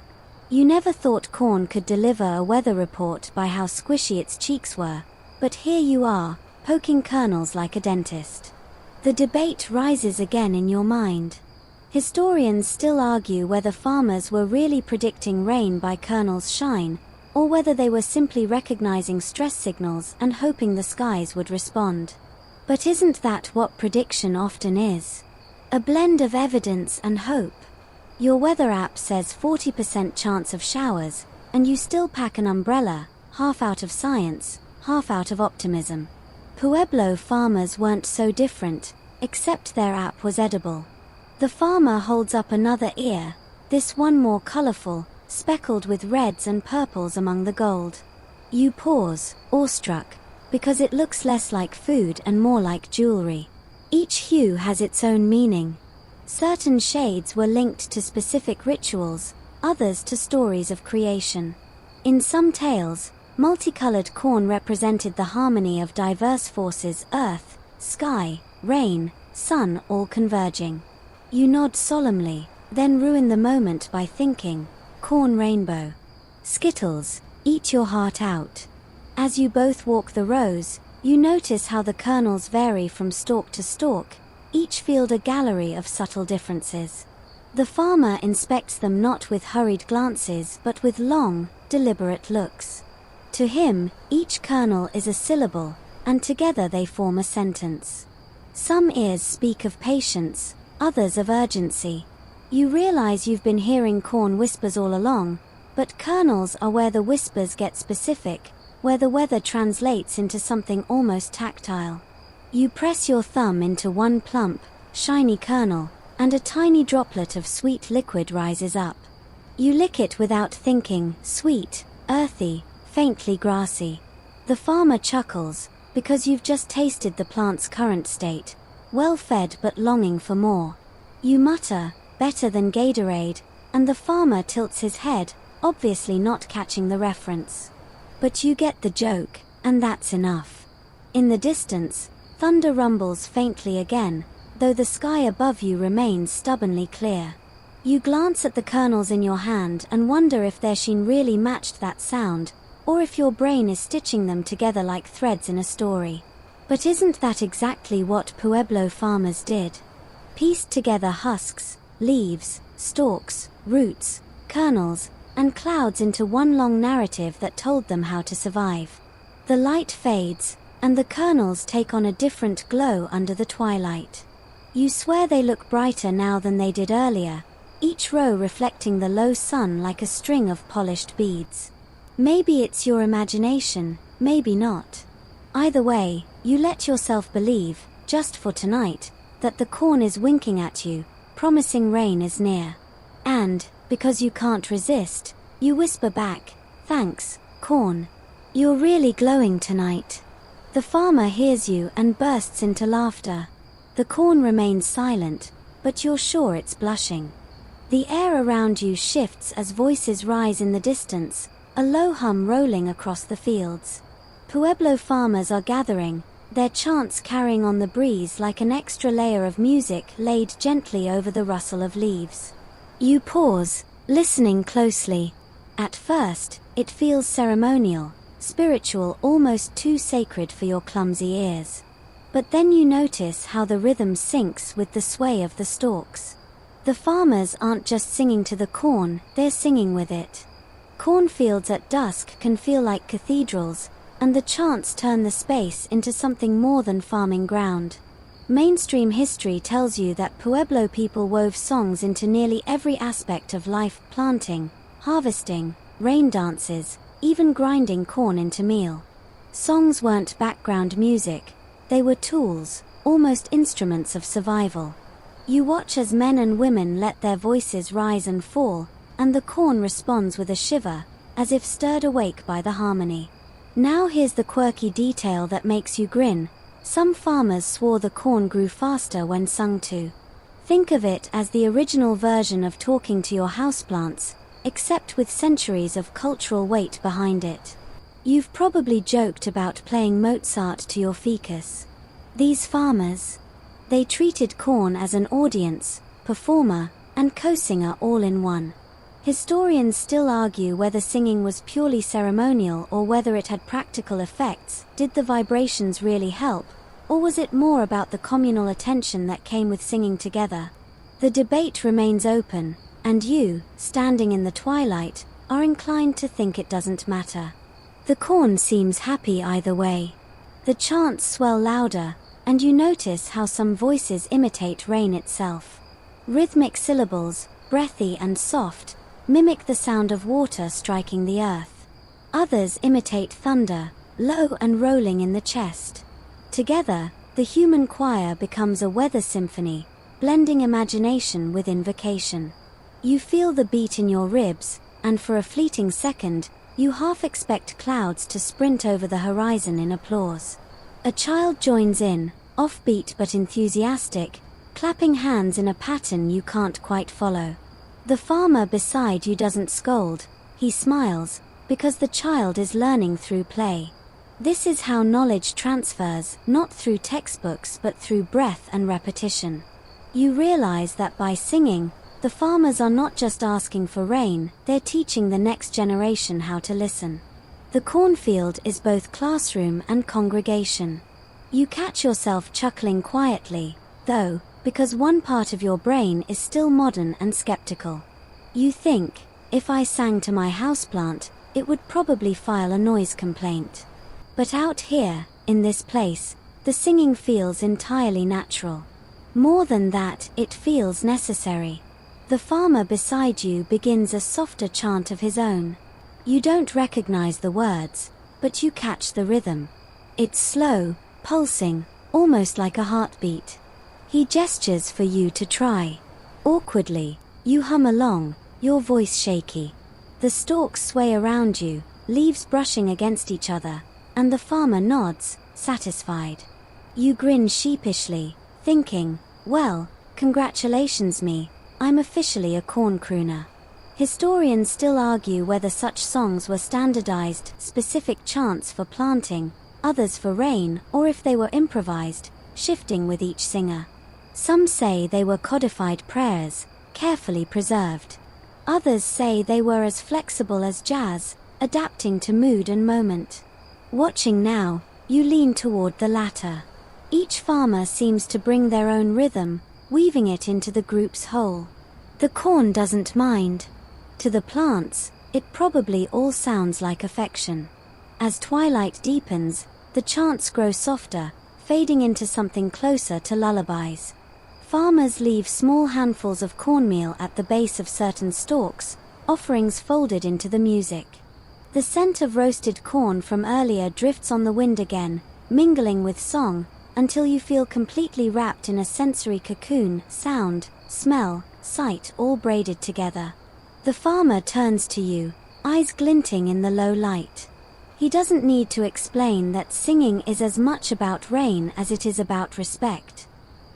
You never thought corn could deliver a weather report by how squishy its cheeks were, but here you are, poking kernels like a dentist. The debate rises again in your mind. Historians still argue whether farmers were really predicting rain by kernels' shine, or whether they were simply recognizing stress signals and hoping the skies would respond. But isn't that what prediction often is? A blend of evidence and hope. Your weather app says 40% chance of showers, and you still pack an umbrella, half out of science, half out of optimism. Pueblo farmers weren't so different, except their app was edible. The farmer holds up another ear, this one more colorful, speckled with reds and purples among the gold. You pause, awestruck, because it looks less like food and more like jewelry. Each hue has its own meaning. Certain shades were linked to specific rituals, others to stories of creation. In some tales, multicolored corn represented the harmony of diverse forces: earth, sky, rain, sun, all converging. You nod solemnly, then ruin the moment by thinking, corn rainbow. Skittles, eat your heart out. As you both walk the rows, you notice how the kernels vary from stalk to stalk, each field a gallery of subtle differences. The farmer inspects them not with hurried glances but with long, deliberate looks. To him, each kernel is a syllable, and together they form a sentence. Some ears speak of patience, others of urgency. You realize you've been hearing corn whispers all along, but kernels are where the whispers get specific, where the weather translates into something almost tactile. You press your thumb into one plump, shiny kernel, and a tiny droplet of sweet liquid rises up. You lick it without thinking, sweet, earthy, faintly grassy. The farmer chuckles, because you've just tasted the plant's current state, well fed but longing for more. You mutter, better than Gatorade, and the farmer tilts his head, obviously not catching the reference. But you get the joke, and that's enough. In the distance, thunder rumbles faintly again, though the sky above you remains stubbornly clear. You glance at the kernels in your hand and wonder if their sheen really matched that sound, or if your brain is stitching them together like threads in a story. But isn't that exactly what Pueblo farmers did? Pieced together husks, leaves, stalks, roots, kernels, and clouds into one long narrative that told them how to survive. The light fades, and the kernels take on a different glow under the twilight. You swear they look brighter now than they did earlier, each row reflecting the low sun like a string of polished beads. Maybe it's your imagination, maybe not. Either way, you let yourself believe, just for tonight, that the corn is winking at you, promising rain is near. And, because you can't resist, you whisper back, "Thanks, corn. You're really glowing tonight." The farmer hears you and bursts into laughter. The corn remains silent, but you're sure it's blushing. The air around you shifts as voices rise in the distance, a low hum rolling across the fields. Pueblo farmers are gathering, their chants carrying on the breeze like an extra layer of music laid gently over the rustle of leaves. You pause, listening closely. At first, it feels ceremonial, spiritual, almost too sacred for your clumsy ears. But then you notice how the rhythm syncs with the sway of the stalks. The farmers aren't just singing to the corn, they're singing with it. Cornfields at dusk can feel like cathedrals, and the chants turn the space into something more than farming ground. Mainstream history tells you that Pueblo people wove songs into nearly every aspect of life: planting, harvesting, rain dances, even grinding corn into meal. Songs weren't background music, they were tools, almost instruments of survival. You watch as men and women let their voices rise and fall, and the corn responds with a shiver, as if stirred awake by the harmony. Now here's the quirky detail that makes you grin. Some farmers swore the corn grew faster when sung to. Think of it as the original version of talking to your houseplants, except with centuries of cultural weight behind it. You've probably joked about playing Mozart to your ficus. These farmers, they treated corn as an audience, performer, and co-singer all in one. Historians still argue whether singing was purely ceremonial or whether it had practical effects. Did the vibrations really help, or was it more about the communal attention that came with singing together? The debate remains open, and you, standing in the twilight, are inclined to think it doesn't matter. The corn seems happy either way. The chants swell louder, and you notice how some voices imitate rain itself. Rhythmic syllables, breathy and soft, mimic the sound of water striking the earth. Others imitate thunder, low and rolling in the chest. Together, the human choir becomes a weather symphony, blending imagination with invocation. You feel the beat in your ribs, and for a fleeting second, you half expect clouds to sprint over the horizon in applause. A child joins in, offbeat but enthusiastic, clapping hands in a pattern you can't quite follow. The farmer beside you doesn't scold, he smiles, because the child is learning through play. This is how knowledge transfers, not through textbooks but through breath and repetition. You realize that by singing, the farmers are not just asking for rain, they're teaching the next generation how to listen. The cornfield is both classroom and congregation. You catch yourself chuckling quietly, though, because one part of your brain is still modern and skeptical. You think, if I sang to my houseplant, it would probably file a noise complaint. But out here, in this place, the singing feels entirely natural. More than that, it feels necessary. The farmer beside you begins a softer chant of his own. You don't recognize the words, but you catch the rhythm. It's slow, pulsing, almost like a heartbeat. He gestures for you to try. Awkwardly, you hum along, your voice shaky. The stalks sway around you, leaves brushing against each other, and the farmer nods, satisfied. You grin sheepishly, thinking, well, congratulations me, I'm officially a corn crooner. Historians still argue whether such songs were standardized, specific chants for planting, others for rain, or if they were improvised, shifting with each singer. Some say they were codified prayers, carefully preserved. Others say they were as flexible as jazz, adapting to mood and moment. Watching now, you lean toward the latter. Each farmer seems to bring their own rhythm, weaving it into the group's whole. The corn doesn't mind. To the plants, it probably all sounds like affection. As twilight deepens, the chants grow softer, fading into something closer to lullabies. Farmers leave small handfuls of cornmeal at the base of certain stalks, offerings folded into the music. The scent of roasted corn from earlier drifts on the wind again, mingling with song, until you feel completely wrapped in a sensory cocoon, sound, smell, sight all braided together. The farmer turns to you, eyes glinting in the low light. He doesn't need to explain that singing is as much about rain as it is about respect.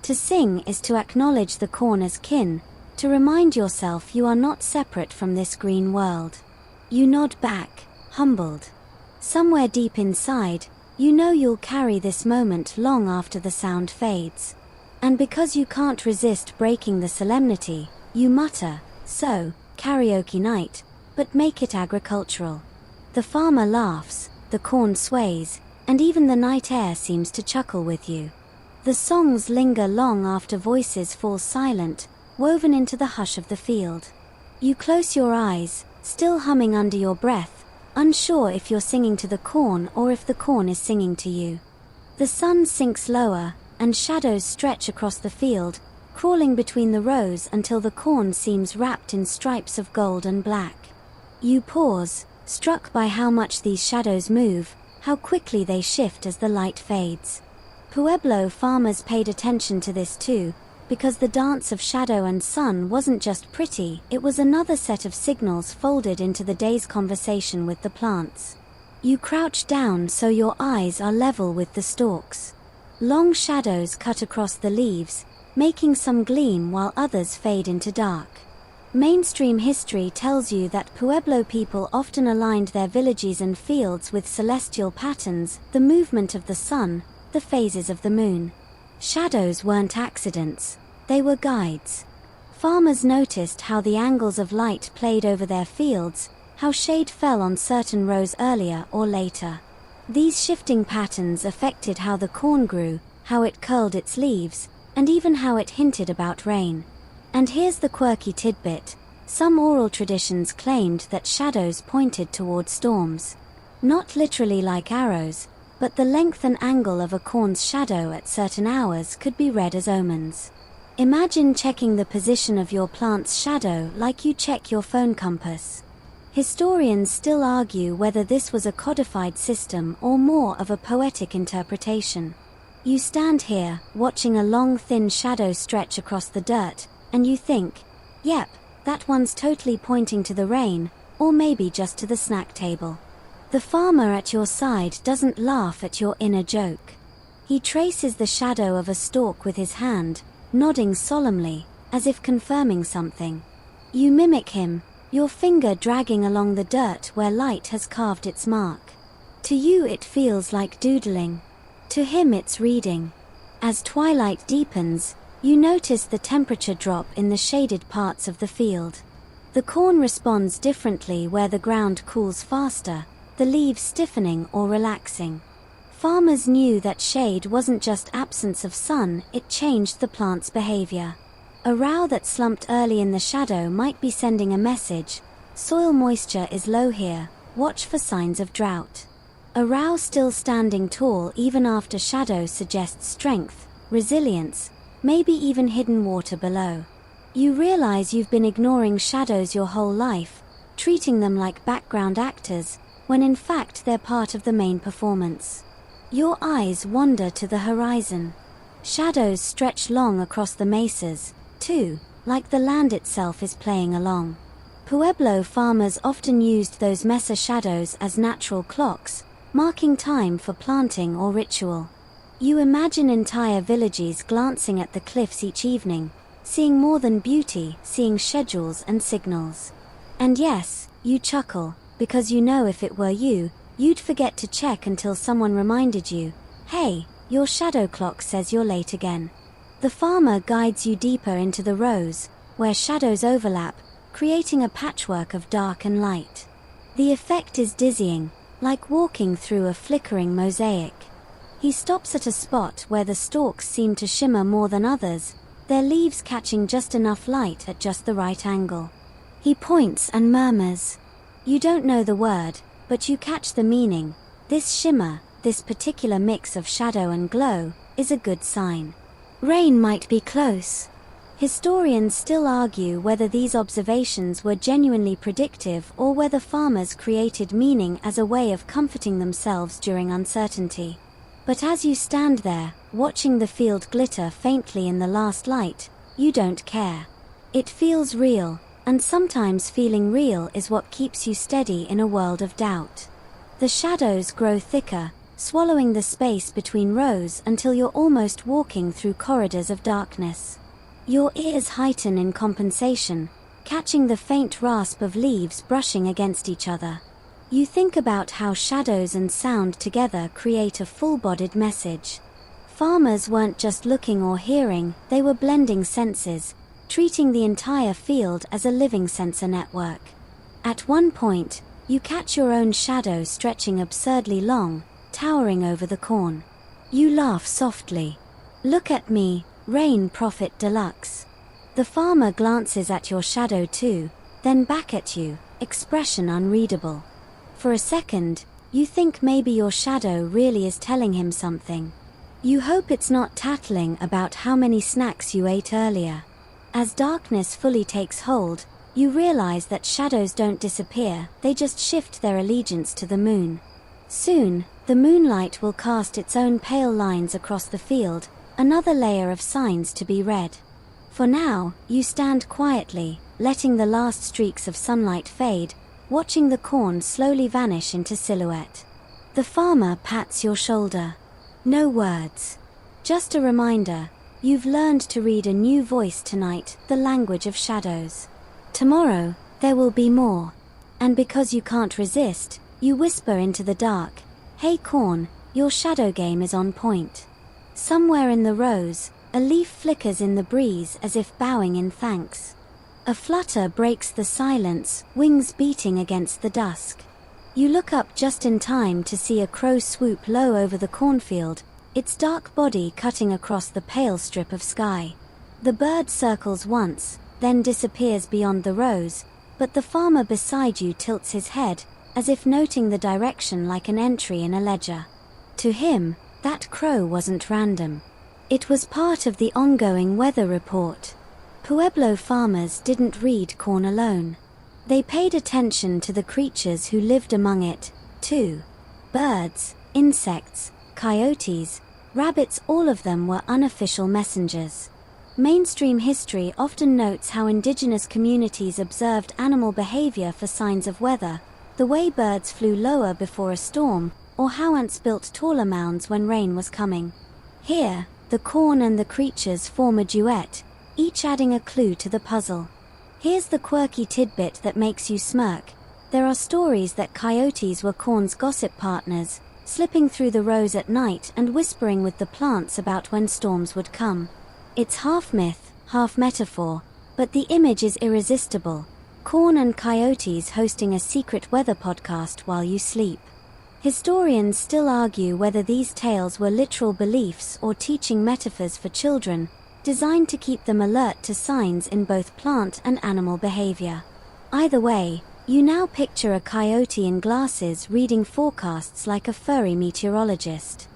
To sing is to acknowledge the corn as kin, to remind yourself you are not separate from this green world. You nod back, humbled. Somewhere deep inside, you know you'll carry this moment long after the sound fades. And because you can't resist breaking the solemnity, you mutter, "So, karaoke night, but make it agricultural." The farmer laughs, the corn sways, and even the night air seems to chuckle with you. The songs linger long after voices fall silent, woven into the hush of the field. You close your eyes, still humming under your breath, unsure if you're singing to the corn or if the corn is singing to you. The sun sinks lower, and shadows stretch across the field, crawling between the rows until the corn seems wrapped in stripes of gold and black. You pause, struck by how much these shadows move, how quickly they shift as the light fades. Pueblo farmers paid attention to this too, because the dance of shadow and sun wasn't just pretty, it was another set of signals folded into the day's conversation with the plants. You crouch down so your eyes are level with the stalks. Long shadows cut across the leaves, making some gleam while others fade into dark. Mainstream history tells you that Pueblo people often aligned their villages and fields with celestial patterns, the movement of the sun, the phases of the moon. Shadows weren't accidents, they were guides. Farmers noticed how the angles of light played over their fields, how shade fell on certain rows earlier or later. These shifting patterns affected how the corn grew, how it curled its leaves, and even how it hinted about rain. And here's the quirky tidbit. Some oral traditions claimed that shadows pointed toward storms. Not literally like arrows, but the length and angle of a corn's shadow at certain hours could be read as omens. Imagine checking the position of your plant's shadow like you check your phone compass. Historians still argue whether this was a codified system or more of a poetic interpretation. You stand here, watching a long thin shadow stretch across the dirt, and you think, yep, that one's totally pointing to the rain, or maybe just to the snack table. The farmer at your side doesn't laugh at your inner joke. He traces the shadow of a stalk with his hand, nodding solemnly, as if confirming something. You mimic him, your finger dragging along the dirt where light has carved its mark. To you it feels like doodling. To him it's reading. As twilight deepens, you notice the temperature drop in the shaded parts of the field. The corn responds differently where the ground cools faster, the leaves stiffening or relaxing. Farmers knew that shade wasn't just absence of sun, it changed the plant's behavior. A row that slumped early in the shadow might be sending a message: soil moisture is low here, watch for signs of drought. A row still standing tall even after shadow suggests strength, resilience, maybe even hidden water below. You realize you've been ignoring shadows your whole life, treating them like background actors, when in fact they're part of the main performance. Your eyes wander to the horizon. Shadows stretch long across the mesas, too, like the land itself is playing along. Pueblo farmers often used those mesa shadows as natural clocks, marking time for planting or ritual. You imagine entire villages glancing at the cliffs each evening, seeing more than beauty, seeing schedules and signals. And yes, you chuckle, because you know if it were you, you'd forget to check until someone reminded you, hey, your shadow clock says you're late again. The farmer guides you deeper into the rows, where shadows overlap, creating a patchwork of dark and light. The effect is dizzying, like walking through a flickering mosaic. He stops at a spot where the stalks seem to shimmer more than others, their leaves catching just enough light at just the right angle. He points and murmurs. You don't know the word, but you catch the meaning. This shimmer, this particular mix of shadow and glow, is a good sign. Rain might be close. Historians still argue whether these observations were genuinely predictive or whether farmers created meaning as a way of comforting themselves during uncertainty. But as you stand there, watching the field glitter faintly in the last light, you don't care. It feels real, and sometimes feeling real is what keeps you steady in a world of doubt. The shadows grow thicker, swallowing the space between rows until you're almost walking through corridors of darkness. Your ears heighten in compensation, catching the faint rasp of leaves brushing against each other. You think about how shadows and sound together create a full-bodied message. Farmers weren't just looking or hearing, they were blending senses, treating the entire field as a living sensor network. At one point, you catch your own shadow stretching absurdly long, towering over the corn. You laugh softly. Look at me, Rain Prophet Deluxe. The farmer glances at your shadow too, then back at you, expression unreadable. For a second, you think maybe your shadow really is telling him something. You hope it's not tattling about how many snacks you ate earlier. As darkness fully takes hold, you realize that shadows don't disappear, they just shift their allegiance to the moon. Soon, the moonlight will cast its own pale lines across the field, another layer of signs to be read. For now, you stand quietly, letting the last streaks of sunlight fade, watching the corn slowly vanish into silhouette. The farmer pats your shoulder. No words. Just a reminder, you've learned to read a new voice tonight, the language of shadows. Tomorrow, there will be more. And because you can't resist, you whisper into the dark, "Hey corn, your shadow game is on point." Somewhere in the rows, a leaf flickers in the breeze as if bowing in thanks. A flutter breaks the silence, wings beating against the dusk. You look up just in time to see a crow swoop low over the cornfield, its dark body cutting across the pale strip of sky. The bird circles once, then disappears beyond the rows, but the farmer beside you tilts his head, as if noting the direction like an entry in a ledger. To him, that crow wasn't random. It was part of the ongoing weather report. Pueblo farmers didn't read corn alone. They paid attention to the creatures who lived among it, too. Birds, insects, coyotes, rabbits, all of them were unofficial messengers. Mainstream history often notes how indigenous communities observed animal behavior for signs of weather, the way birds flew lower before a storm, or how ants built taller mounds when rain was coming. Here, the corn and the creatures form a duet, each adding a clue to the puzzle. Here's the quirky tidbit that makes you smirk. There are stories that coyotes were corn's gossip partners, slipping through the rows at night and whispering with the plants about when storms would come. It's half myth, half metaphor, but the image is irresistible. Corn and coyotes hosting a secret weather podcast while you sleep. Historians still argue whether these tales were literal beliefs or teaching metaphors for children, designed to keep them alert to signs in both plant and animal behavior. Either way, you now picture a coyote in glasses reading forecasts like a furry meteorologist.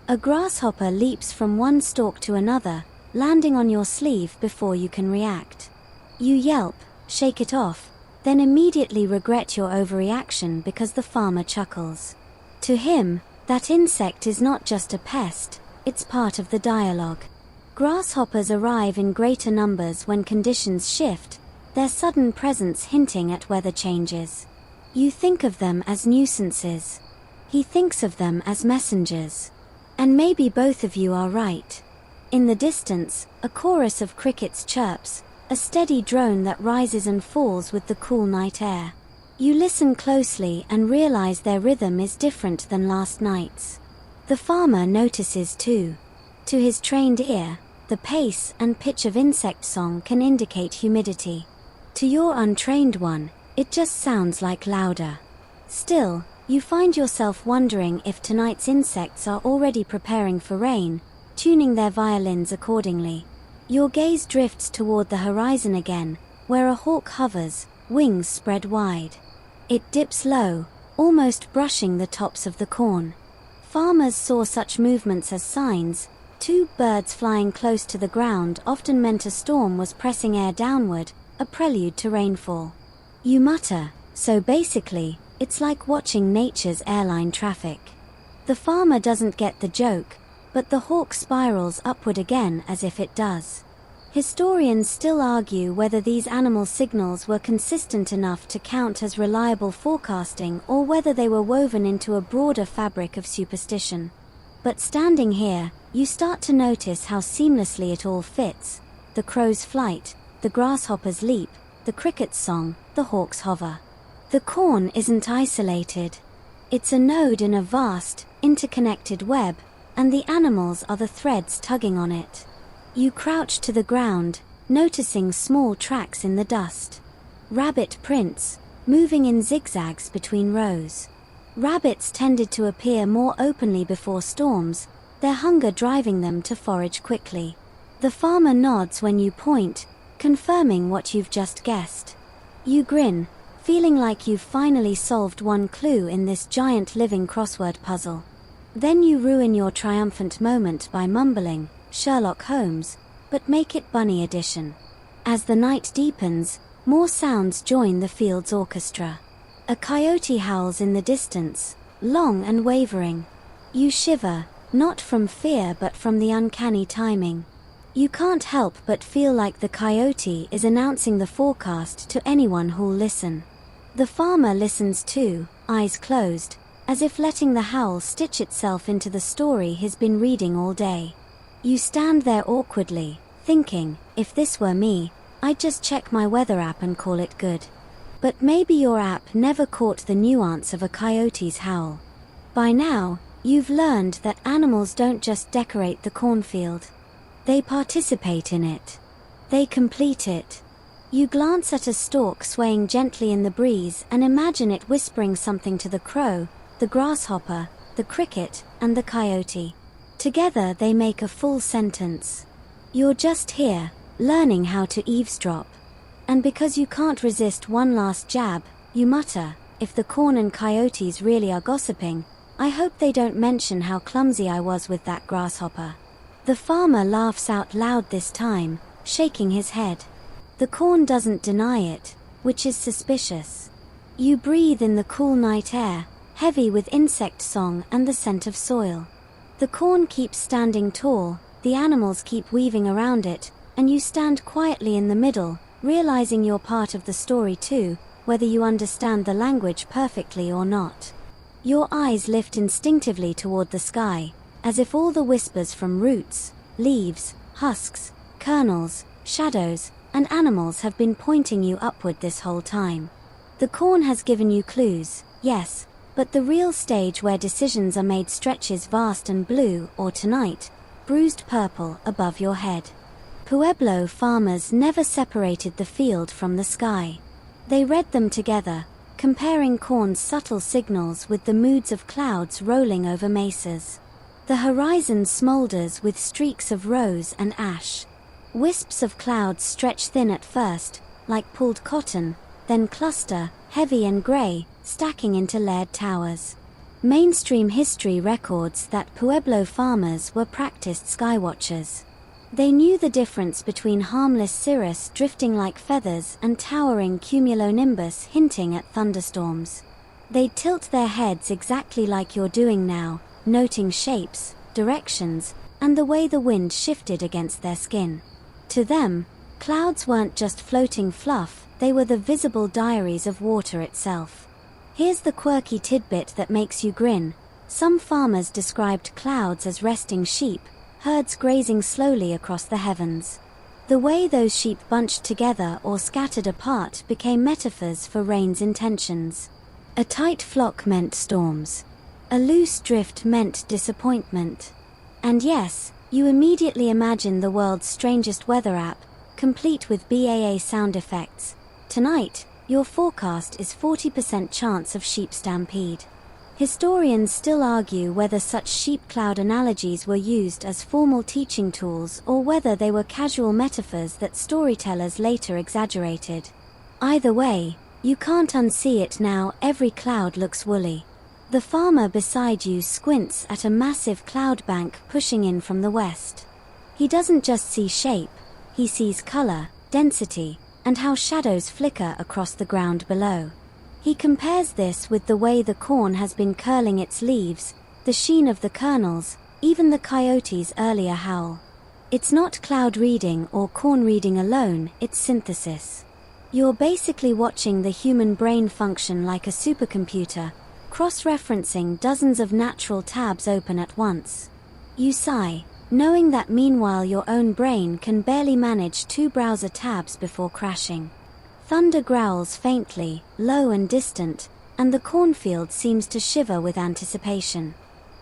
A grasshopper leaps from one stalk to another, landing on your sleeve before you can react. You yelp, shake it off, then immediately regret your overreaction because the farmer chuckles. To him, that insect is not just a pest, it's part of the dialogue. Grasshoppers arrive in greater numbers when conditions shift, their sudden presence hinting at weather changes. You think of them as nuisances. He thinks of them as messengers. And maybe both of you are right. In the distance, a chorus of crickets chirps, a steady drone that rises and falls with the cool night air. You listen closely and realize their rhythm is different than last night's. The farmer notices too. To his trained ear, the pace and pitch of insect song can indicate humidity. To your untrained one, it just sounds like louder. Still, you find yourself wondering if tonight's insects are already preparing for rain, tuning their violins accordingly. Your gaze drifts toward the horizon again, where a hawk hovers, wings spread wide. It dips low, almost brushing the tops of the corn. Farmers saw such movements as signs. Two birds flying close to the ground often meant a storm was pressing air downward, a prelude to rainfall. You mutter, so basically, it's like watching nature's airline traffic. The farmer doesn't get the joke, but the hawk spirals upward again as if it does. Historians still argue whether these animal signals were consistent enough to count as reliable forecasting or whether they were woven into a broader fabric of superstition. But standing here, you start to notice how seamlessly it all fits. the crow's flight, the grasshopper's leap, the cricket's song, the hawk's hover. The corn isn't isolated. It's a node in a vast, interconnected web, and the animals are the threads tugging on it. You crouch to the ground, noticing small tracks in the dust. Rabbit prints, moving in zigzags between rows. Rabbits tended to appear more openly before storms, their hunger driving them to forage quickly. The farmer nods when you point, confirming what you've just guessed. You grin, feeling like you've finally solved one clue in this giant living crossword puzzle. Then you ruin your triumphant moment by mumbling, Sherlock Holmes, but make it Bunny edition. As the night deepens, more sounds join the field's orchestra. A coyote howls in the distance, long and wavering. You shiver, not from fear but from the uncanny timing. You can't help but feel like the coyote is announcing the forecast to anyone who'll listen. The farmer listens too, eyes closed, as if letting the howl stitch itself into the story he's been reading all day. You stand there awkwardly, thinking, if this were me, I'd just check my weather app and call it good. But maybe your app never caught the nuance of a coyote's howl. By now, you've learned that animals don't just decorate the cornfield. They participate in it. They complete it. You glance at a stalk swaying gently in the breeze and imagine it whispering something to the crow, the grasshopper, the cricket, and the coyote. Together they make a full sentence. You're just here, learning how to eavesdrop. And because you can't resist one last jab, you mutter, if the corn and coyotes really are gossiping, I hope they don't mention how clumsy I was with that grasshopper. The farmer laughs out loud this time, shaking his head. The corn doesn't deny it, which is suspicious. You breathe in the cool night air, heavy with insect song and the scent of soil. The corn keeps standing tall, the animals keep weaving around it, and you stand quietly in the middle, realizing you're part of the story too, whether you understand the language perfectly or not. Your eyes lift instinctively toward the sky, as if all the whispers from roots, leaves, husks, kernels, shadows, and animals have been pointing you upward this whole time. The corn has given you clues, yes, but the real stage where decisions are made stretches vast and blue, or tonight, bruised purple above your head. Pueblo farmers never separated the field from the sky. They read them together, comparing corn's subtle signals with the moods of clouds rolling over mesas. The horizon smolders with streaks of rose and ash. Wisps of clouds stretch thin at first, like pulled cotton, then cluster, heavy and grey, stacking into layered towers. Mainstream history records that Pueblo farmers were practiced skywatchers. They knew the difference between harmless cirrus drifting like feathers and towering cumulonimbus hinting at thunderstorms. They'd tilt their heads exactly like you're doing now, noting shapes, directions, and the way the wind shifted against their skin. To them, clouds weren't just floating fluff, they were the visible diaries of water itself. Here's the quirky tidbit that makes you grin. Some farmers described clouds as resting sheep, herds grazing slowly across the heavens. The way those sheep bunched together or scattered apart became metaphors for rain's intentions. A tight flock meant storms. A loose drift meant disappointment. And yes, you immediately imagine the world's strangest weather app, complete with BAA sound effects. Tonight, your forecast is 40% chance of sheep stampede. Historians still argue whether such sheep cloud analogies were used as formal teaching tools or whether they were casual metaphors that storytellers later exaggerated. Either way, you can't unsee it now. Every cloud looks woolly. The farmer beside you squints at a massive cloud bank pushing in from the west. He doesn't just see shape, he sees color, density, and how shadows flicker across the ground below. He compares this with the way the corn has been curling its leaves, the sheen of the kernels, even the coyote's earlier howl. It's not cloud reading or corn reading alone, it's synthesis. You're basically watching the human brain function like a supercomputer, cross-referencing dozens of natural tabs open at once. You sigh, knowing that meanwhile your own brain can barely manage 2 browser tabs before crashing. Thunder growls faintly, low and distant, and the cornfield seems to shiver with anticipation.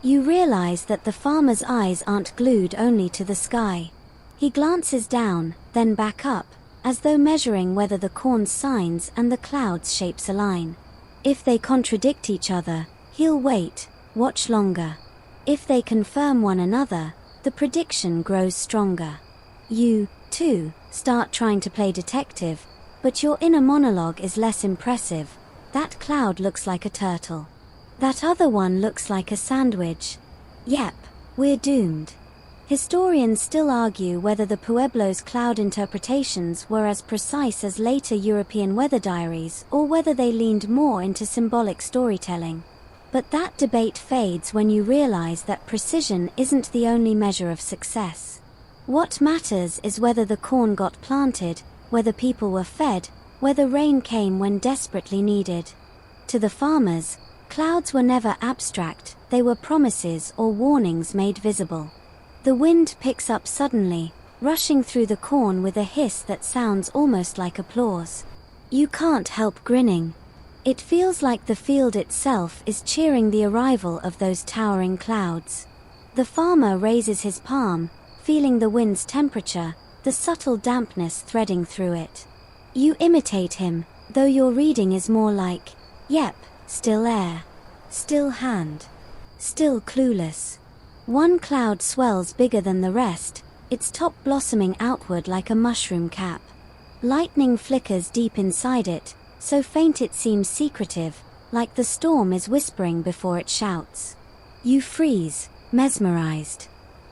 You realize that the farmer's eyes aren't glued only to the sky. He glances down, then back up, as though measuring whether the corn's signs and the cloud's shapes align. If they contradict each other, he'll wait, watch longer. If they confirm one another, the prediction grows stronger. You, too, start trying to play detective, but your inner monologue is less impressive. That cloud looks like a turtle. That other one looks like a sandwich. Yep, we're doomed. Historians still argue whether the Pueblo's cloud interpretations were as precise as later European weather diaries or whether they leaned more into symbolic storytelling. But that debate fades when you realize that precision isn't the only measure of success. What matters is whether the corn got planted, whether people were fed, whether rain came when desperately needed. To the farmers, clouds were never abstract, they were promises or warnings made visible. The wind picks up suddenly, rushing through the corn with a hiss that sounds almost like applause. You can't help grinning. It feels like the field itself is cheering the arrival of those towering clouds. The farmer raises his palm, feeling the wind's temperature, the subtle dampness threading through it. You imitate him, though your reading is more like, yep, still air, still hand, still clueless. One cloud swells bigger than the rest, its top blossoming outward like a mushroom cap. Lightning flickers deep inside it, so faint it seems secretive, like the storm is whispering before it shouts. You freeze, mesmerized.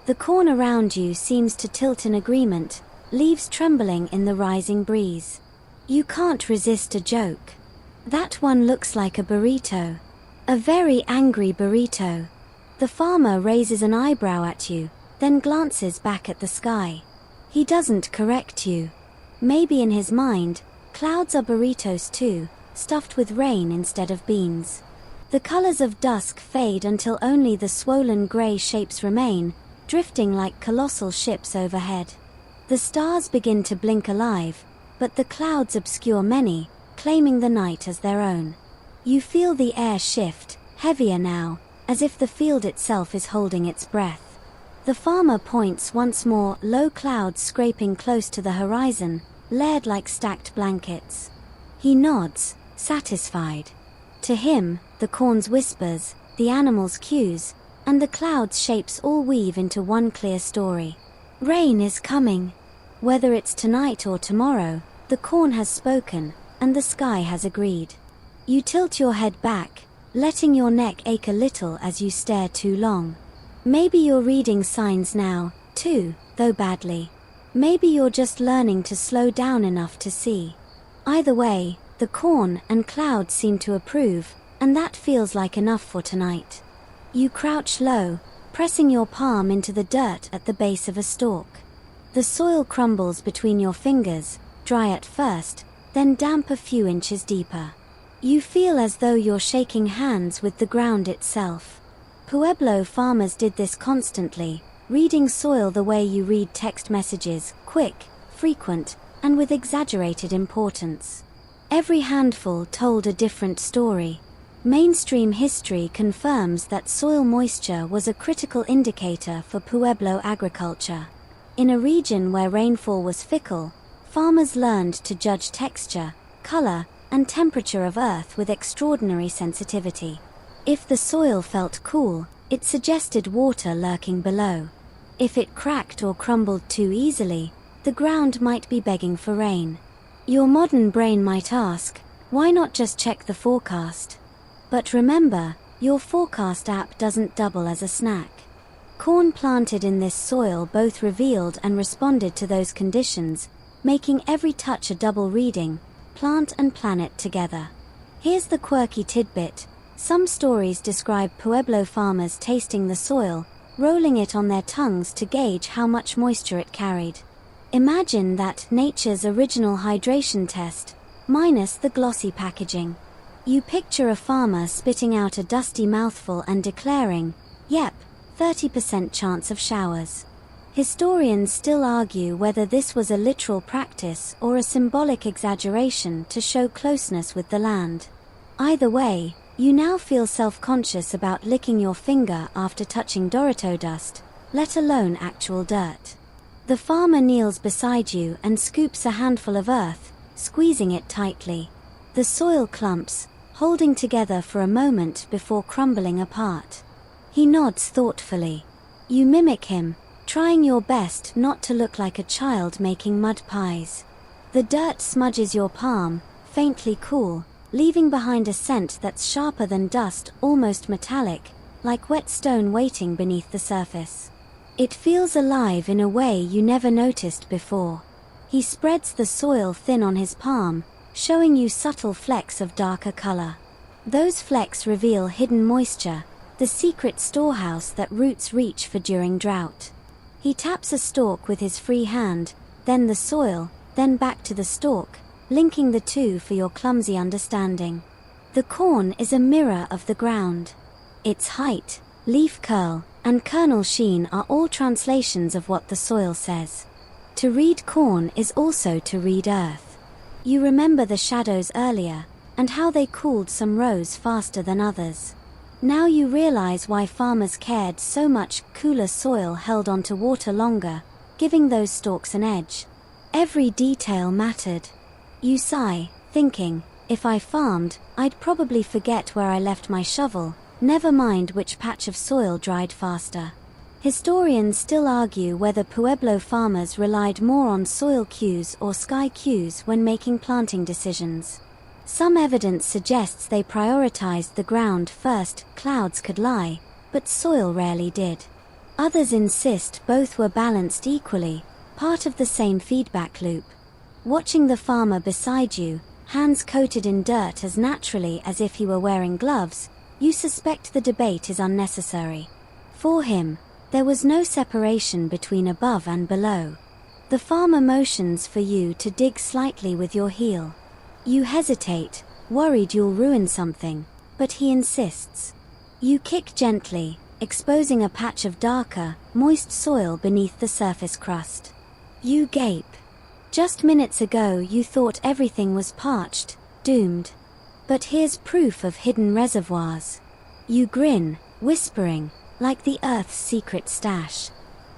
The corn around you seems to tilt in agreement, leaves trembling in the rising breeze. You can't resist a joke. That one looks like a burrito. A very angry burrito. The farmer raises an eyebrow at you, then glances back at the sky. He doesn't correct you. Maybe in his mind, clouds are burritos too, stuffed with rain instead of beans. The colors of dusk fade until only the swollen gray shapes remain, drifting like colossal ships overhead. The stars begin to blink alive, but the clouds obscure many, claiming the night as their own. You feel the air shift, heavier now, as if the field itself is holding its breath. The farmer points once more, low clouds scraping close to the horizon, layered like stacked blankets. He nods, satisfied. To him, the corn's whispers, the animals' cues, and the clouds' shapes all weave into one clear story. Rain is coming. Whether it's tonight or tomorrow, the corn has spoken, and the sky has agreed. You tilt your head back, letting your neck ache a little as you stare too long. Maybe you're reading signs now, too, though badly. Maybe you're just learning to slow down enough to see. Either way, the corn and clouds seem to approve, and that feels like enough for tonight. You crouch low, pressing your palm into the dirt at the base of a stalk. The soil crumbles between your fingers, dry at first, then damp a few inches deeper. You feel as though you're shaking hands with the ground itself. Pueblo farmers did this constantly, reading soil the way you read text messages, quick, frequent, and with exaggerated importance. Every handful told a different story. Mainstream history confirms that soil moisture was a critical indicator for Pueblo agriculture. In a region where rainfall was fickle, farmers learned to judge texture, color, and temperature of earth with extraordinary sensitivity. If the soil felt cool, it suggested water lurking below. If it cracked or crumbled too easily, the ground might be begging for rain. Your modern brain might ask, why not just check the forecast? But remember, your forecast app doesn't double as a snack. Corn planted in this soil both revealed and responded to those conditions, making every touch a double reading, plant and planet together. Here's the quirky tidbit. Some stories describe Pueblo farmers tasting the soil, rolling it on their tongues to gauge how much moisture it carried. Imagine that, nature's original hydration test, minus the glossy packaging. You picture a farmer spitting out a dusty mouthful and declaring, yep, 30% chance of showers. Historians still argue whether this was a literal practice or a symbolic exaggeration to show closeness with the land. Either way, you now feel self-conscious about licking your finger after touching Dorito dust, let alone actual dirt. The farmer kneels beside you and scoops a handful of earth, squeezing it tightly. The soil clumps, holding together for a moment before crumbling apart. He nods thoughtfully. You mimic him, trying your best not to look like a child making mud pies. The dirt smudges your palm, faintly cool, leaving behind a scent that's sharper than dust, almost metallic, like wet stone waiting beneath the surface. It feels alive in a way you never noticed before. He spreads the soil thin on his palm, showing you subtle flecks of darker color. Those flecks reveal hidden moisture, the secret storehouse that roots reach for during drought. He taps a stalk with his free hand, then the soil, then back to the stalk, linking the two for your clumsy understanding. The corn is a mirror of the ground. Its height, leaf curl, and kernel sheen are all translations of what the soil says. To read corn is also to read earth. You remember the shadows earlier, and how they cooled some rows faster than others. Now you realize why farmers cared so much. Cooler soil held onto water longer, giving those stalks an edge. Every detail mattered. You sigh, thinking, if I farmed, I'd probably forget where I left my shovel, never mind which patch of soil dried faster. Historians still argue whether Pueblo farmers relied more on soil cues or sky cues when making planting decisions. Some evidence suggests they prioritized the ground first. Clouds could lie, but soil rarely did. Others insist both were balanced equally, part of the same feedback loop. Watching the farmer beside you, hands coated in dirt as naturally as if he were wearing gloves, you suspect the debate is unnecessary. For him, there was no separation between above and below. The farmer motions for you to dig slightly with your heel. You hesitate, worried you'll ruin something, but he insists. You kick gently, exposing a patch of darker, moist soil beneath the surface crust. You gape. Just minutes ago you thought everything was parched, doomed. But here's proof of hidden reservoirs. You grin, whispering, like the earth's secret stash.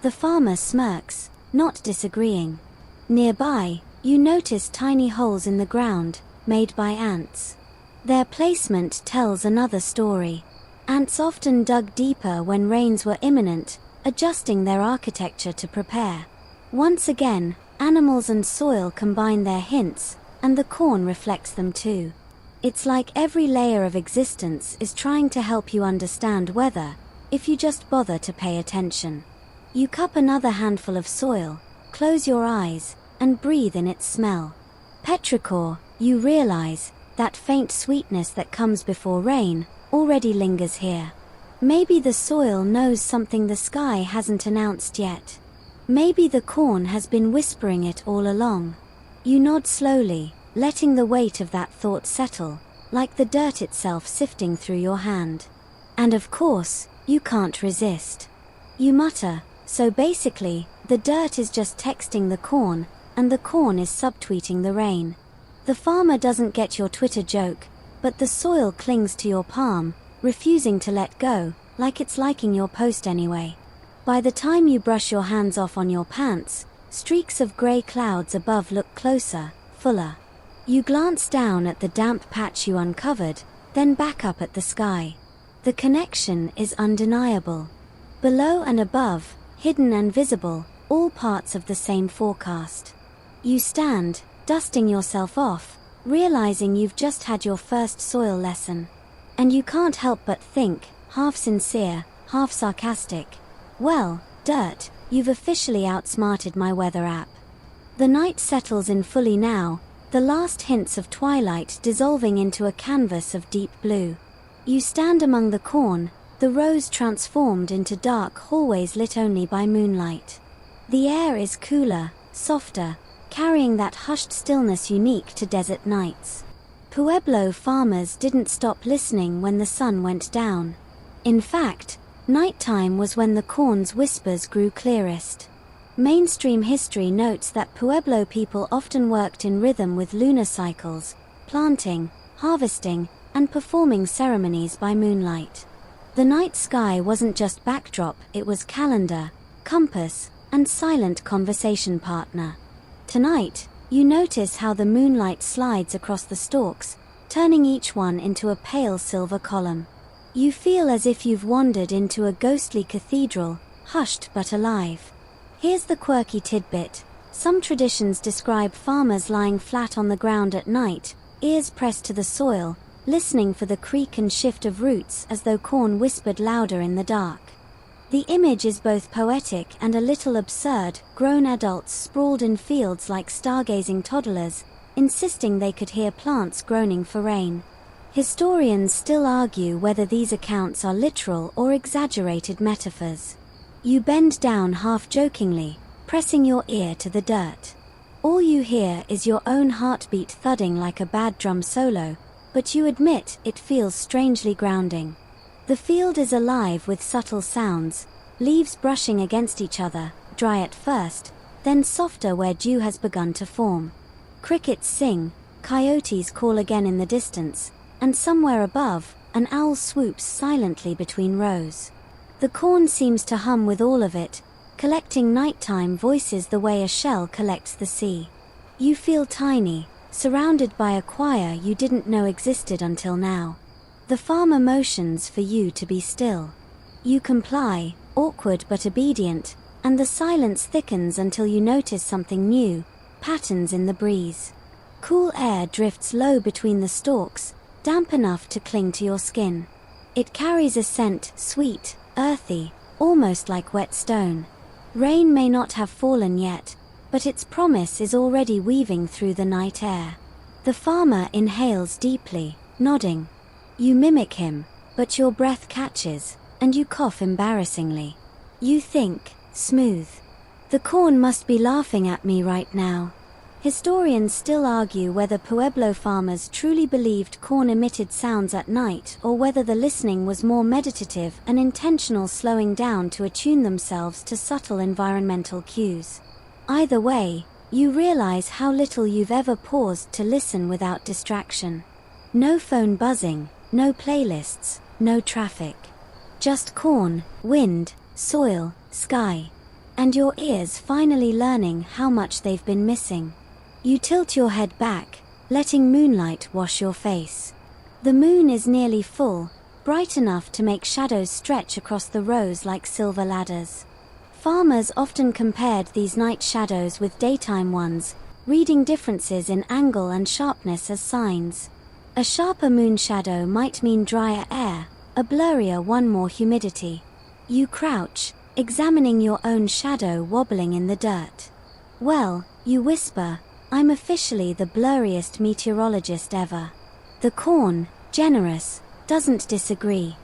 The farmer smirks, not disagreeing. Nearby, you notice tiny holes in the ground, made by ants. Their placement tells another story. Ants often dug deeper when rains were imminent, adjusting their architecture to prepare. Once again, animals and soil combine their hints, and the corn reflects them too. It's like every layer of existence is trying to help you understand weather, if you just bother to pay attention. You cup another handful of soil, close your eyes, and breathe in its smell. Petrichor, you realize, that faint sweetness that comes before rain, already lingers here. Maybe the soil knows something the sky hasn't announced yet. Maybe the corn has been whispering it all along. You nod slowly, letting the weight of that thought settle, like the dirt itself sifting through your hand. And of course, you can't resist. You mutter, so basically, the dirt is just texting the corn, and the corn is subtweeting the rain. The farmer doesn't get your Twitter joke, but the soil clings to your palm, refusing to let go, like it's liking your post anyway. By the time you brush your hands off on your pants, streaks of grey clouds above look closer, fuller. You glance down at the damp patch you uncovered, then back up at the sky. The connection is undeniable. Below and above, hidden and visible, all parts of the same forecast. You stand, dusting yourself off, realizing you've just had your first soil lesson. And you can't help but think, half sincere, half sarcastic, well, dirt, you've officially outsmarted my weather app. The night settles in fully now, the last hints of twilight dissolving into a canvas of deep blue. You stand among the corn, the rows transformed into dark hallways lit only by moonlight. The air is cooler, softer, carrying that hushed stillness unique to desert nights. Pueblo farmers didn't stop listening when the sun went down. In fact, nighttime was when the corn's whispers grew clearest. Mainstream history notes that Pueblo people often worked in rhythm with lunar cycles, planting, harvesting, and performing ceremonies by moonlight. The night sky wasn't just backdrop, it was calendar, compass, and silent conversation partner. Tonight, you notice how the moonlight slides across the stalks, turning each one into a pale silver column. You feel as if you've wandered into a ghostly cathedral, hushed but alive. Here's the quirky tidbit. Some traditions describe farmers lying flat on the ground at night, ears pressed to the soil, listening for the creak and shift of roots as though corn whispered louder in the dark. The image is both poetic and a little absurd, grown adults sprawled in fields like stargazing toddlers, insisting they could hear plants groaning for rain. Historians still argue whether these accounts are literal or exaggerated metaphors. You bend down half-jokingly, pressing your ear to the dirt. All you hear is your own heartbeat thudding like a bad drum solo, but you admit it feels strangely grounding. The field is alive with subtle sounds, leaves brushing against each other, dry at first, then softer where dew has begun to form. Crickets sing, coyotes call again in the distance, and somewhere above, an owl swoops silently between rows. The corn seems to hum with all of it, collecting nighttime voices the way a shell collects the sea. You feel tiny, surrounded by a choir you didn't know existed until now. The farmer motions for you to be still. You comply, awkward but obedient, and the silence thickens until you notice something new, patterns in the breeze. Cool air drifts low between the stalks, damp enough to cling to your skin. It carries a scent, sweet, earthy, almost like wet stone. Rain may not have fallen yet, but its promise is already weaving through the night air. The farmer inhales deeply, nodding. You mimic him, but your breath catches, and you cough embarrassingly. You think, smooth. The corn must be laughing at me right now. Historians still argue whether Pueblo farmers truly believed corn emitted sounds at night or whether the listening was more meditative and intentional, slowing down to attune themselves to subtle environmental cues. Either way, you realize how little you've ever paused to listen without distraction. No phone buzzing, no playlists, no traffic. Just corn, wind, soil, sky. And your ears finally learning how much they've been missing. You tilt your head back, letting moonlight wash your face. The moon is nearly full, bright enough to make shadows stretch across the rows like silver ladders. Farmers often compared these night shadows with daytime ones, reading differences in angle and sharpness as signs. A sharper moon shadow might mean drier air, a blurrier one more humidity. You crouch, examining your own shadow wobbling in the dirt. Well, you whisper, I'm officially the blurriest meteorologist ever. The corn, generous, doesn't disagree.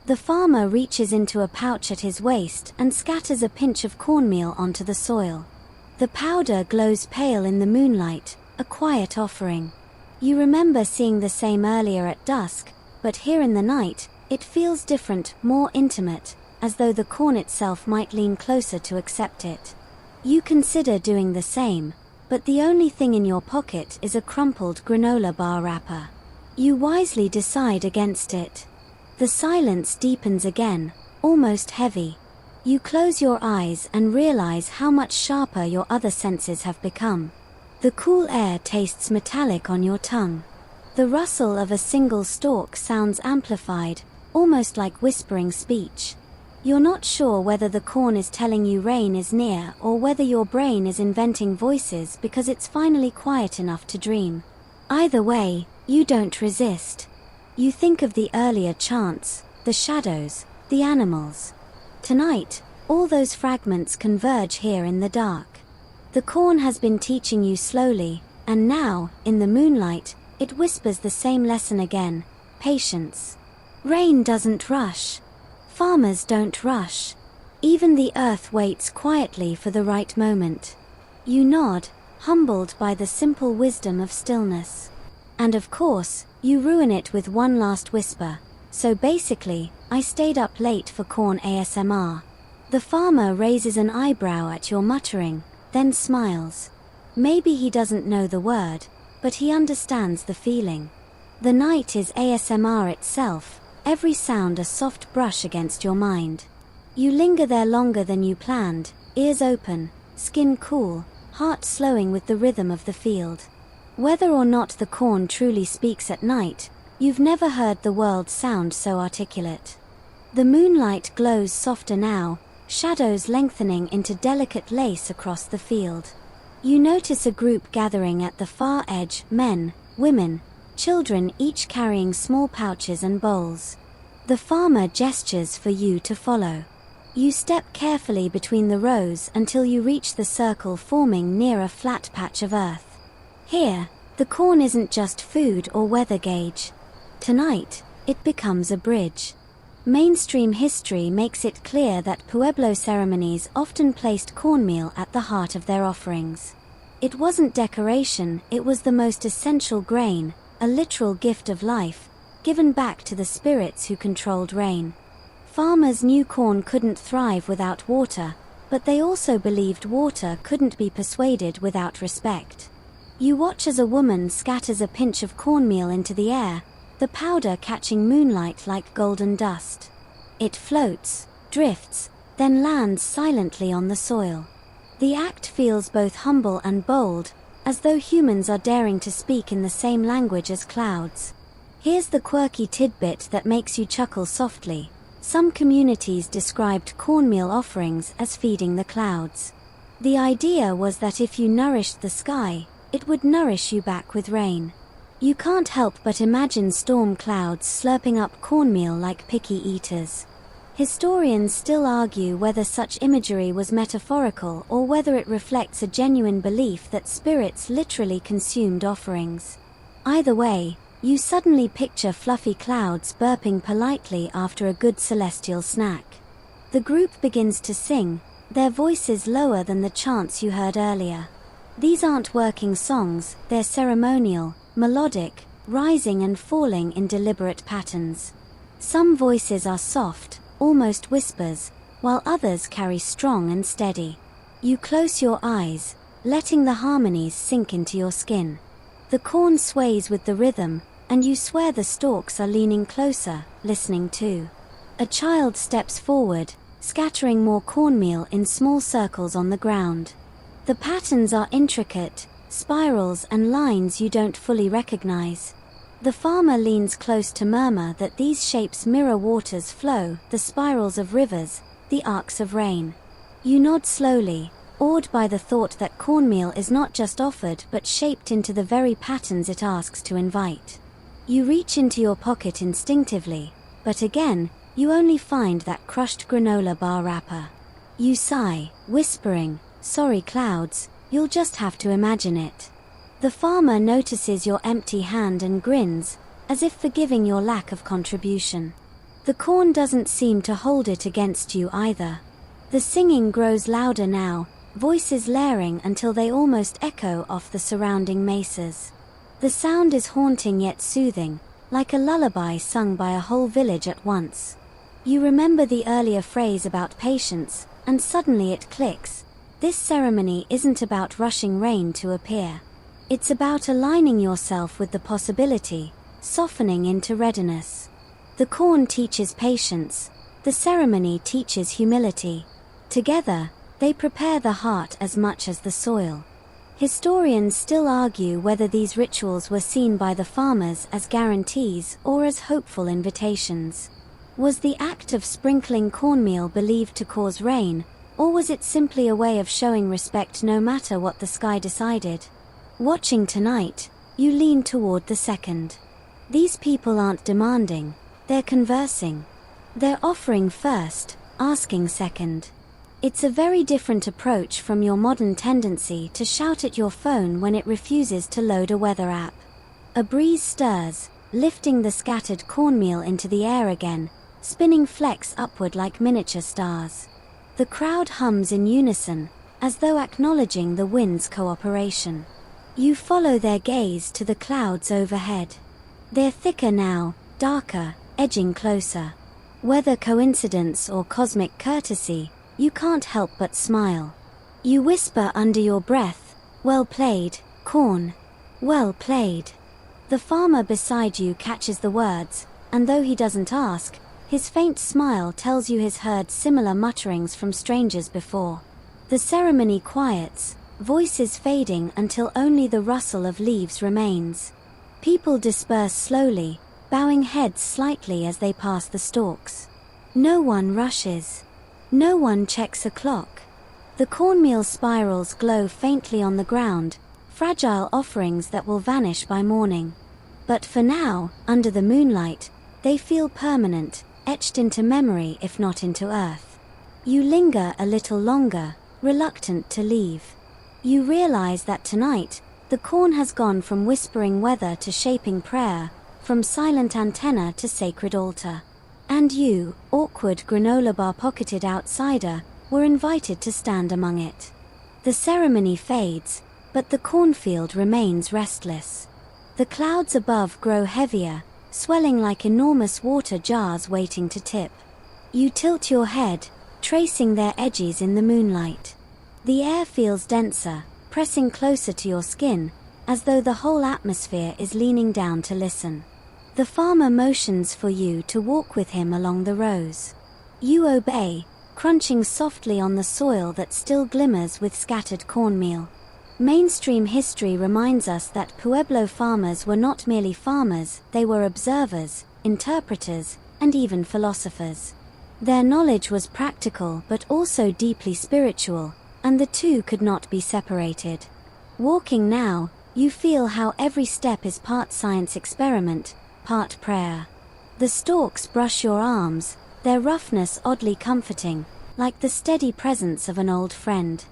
The farmer reaches into a pouch at his waist and scatters a pinch of cornmeal onto the soil. The powder glows pale in the moonlight, a quiet offering. You remember seeing the same earlier at dusk, but here in the night, it feels different, more intimate, as though the corn itself might lean closer to accept it. You consider doing the same, but the only thing in your pocket is a crumpled granola bar wrapper. You wisely decide against it. The silence deepens again, almost heavy. You close your eyes and realize how much sharper your other senses have become. The cool air tastes metallic on your tongue. The rustle of a single stalk sounds amplified, almost like whispering speech. You're not sure whether the corn is telling you rain is near or whether your brain is inventing voices because it's finally quiet enough to dream. Either way, you don't resist. You think of the earlier chants, the shadows, the animals. Tonight, all those fragments converge here in the dark. The corn has been teaching you slowly, and now, in the moonlight, it whispers the same lesson again: patience. Rain doesn't rush. Farmers don't rush. Even the earth waits quietly for the right moment. You nod, humbled by the simple wisdom of stillness. And of course, you ruin it with one last whisper. So basically, I stayed up late for corn ASMR. The farmer raises an eyebrow at your muttering, then smiles. Maybe he doesn't know the word, but he understands the feeling. The night is ASMR itself, every sound a soft brush against your mind. You linger there longer than you planned, ears open, skin cool, heart slowing with the rhythm of the field. Whether or not the corn truly speaks at night, you've never heard the world sound so articulate. The moonlight glows softer now, shadows lengthening into delicate lace across the field. You notice a group gathering at the far edge, men, women, children, each carrying small pouches and bowls. The farmer gestures for you to follow. You step carefully between the rows until you reach the circle forming near a flat patch of earth. Here, the corn isn't just food or weather gauge. Tonight, it becomes a bridge. Mainstream history makes it clear that Pueblo ceremonies often placed cornmeal at the heart of their offerings. It wasn't decoration, it was the most essential grain, a literal gift of life, given back to the spirits who controlled rain. Farmers knew corn couldn't thrive without water, but they also believed water couldn't be persuaded without respect. You watch as a woman scatters a pinch of cornmeal into the air, the powder catching moonlight like golden dust. It floats, drifts, then lands silently on the soil. The act feels both humble and bold, as though humans are daring to speak in the same language as clouds. Here's the quirky tidbit that makes you chuckle softly. Some communities described cornmeal offerings as feeding the clouds. The idea was that if you nourished the sky, it would nourish you back with rain. You can't help but imagine storm clouds slurping up cornmeal like picky eaters. Historians still argue whether such imagery was metaphorical or whether it reflects a genuine belief that spirits literally consumed offerings. Either way, you suddenly picture fluffy clouds burping politely after a good celestial snack. The group begins to sing, their voices lower than the chants you heard earlier. These aren't working songs, they're ceremonial, melodic, rising and falling in deliberate patterns. Some voices are soft, almost whispers, while others carry strong and steady. You close your eyes, letting the harmonies sink into your skin. The corn sways with the rhythm, and you swear the stalks are leaning closer, listening too. A child steps forward, scattering more cornmeal in small circles on the ground. The patterns are intricate, spirals and lines you don't fully recognize. The farmer leans close to murmur that these shapes mirror water's flow, the spirals of rivers, the arcs of rain. You nod slowly, awed by the thought that cornmeal is not just offered but shaped into the very patterns it asks to invite. You reach into your pocket instinctively, but again, you only find that crushed granola bar wrapper. You sigh, whispering, "Sorry clouds, you'll just have to imagine it." The farmer notices your empty hand and grins, as if forgiving your lack of contribution. The corn doesn't seem to hold it against you either. The singing grows louder now, voices layering until they almost echo off the surrounding mesas. The sound is haunting yet soothing, like a lullaby sung by a whole village at once. You remember the earlier phrase about patience, and suddenly it clicks. This ceremony isn't about rushing rain to appear. It's about aligning yourself with the possibility, softening into readiness. The corn teaches patience, the ceremony teaches humility. Together, they prepare the heart as much as the soil. Historians still argue whether these rituals were seen by the farmers as guarantees or as hopeful invitations. Was the act of sprinkling cornmeal believed to cause rain, or was it simply a way of showing respect no matter what the sky decided? Watching tonight, you lean toward the second. These people aren't demanding, they're conversing. They're offering first, asking second. It's a very different approach from your modern tendency to shout at your phone when it refuses to load a weather app. A breeze stirs, lifting the scattered cornmeal into the air again, spinning flecks upward like miniature stars. The crowd hums in unison, as though acknowledging the wind's cooperation. You follow their gaze to the clouds overhead. They're thicker now, darker, edging closer. Whether coincidence or cosmic courtesy, You can't help but smile. You whisper under your breath, "Well played, corn. Well played." The farmer beside you catches the words, and though he doesn't ask, his faint smile tells you he's heard similar mutterings from strangers before. The ceremony quiets, voices fading until only the rustle of leaves remains. People disperse slowly, bowing heads slightly as they pass the stalks. No one rushes. No one checks a clock. The cornmeal spirals glow faintly on the ground, fragile offerings that will vanish by morning. But for now, under the moonlight, they feel permanent, etched into memory if not into earth. You linger a little longer, reluctant to leave. You realize that tonight, the corn has gone from whispering weather to shaping prayer, from silent antenna to sacred altar. And you, awkward granola bar-pocketed outsider, were invited to stand among it. The ceremony fades, but the cornfield remains restless. The clouds above grow heavier, swelling like enormous water jars waiting to tip. You tilt your head, tracing their edges in the moonlight. The air feels denser, pressing closer to your skin, as though the whole atmosphere is leaning down to listen. The farmer motions for you to walk with him along the rows. You obey, crunching softly on the soil that still glimmers with scattered cornmeal. Mainstream history reminds us that Pueblo farmers were not merely farmers, they were observers, interpreters, and even philosophers. Their knowledge was practical but also deeply spiritual, and the two could not be separated. Walking now, you feel how every step is part science experiment, part prayer. The stalks brush your arms, their roughness oddly comforting, like the steady presence of an old friend.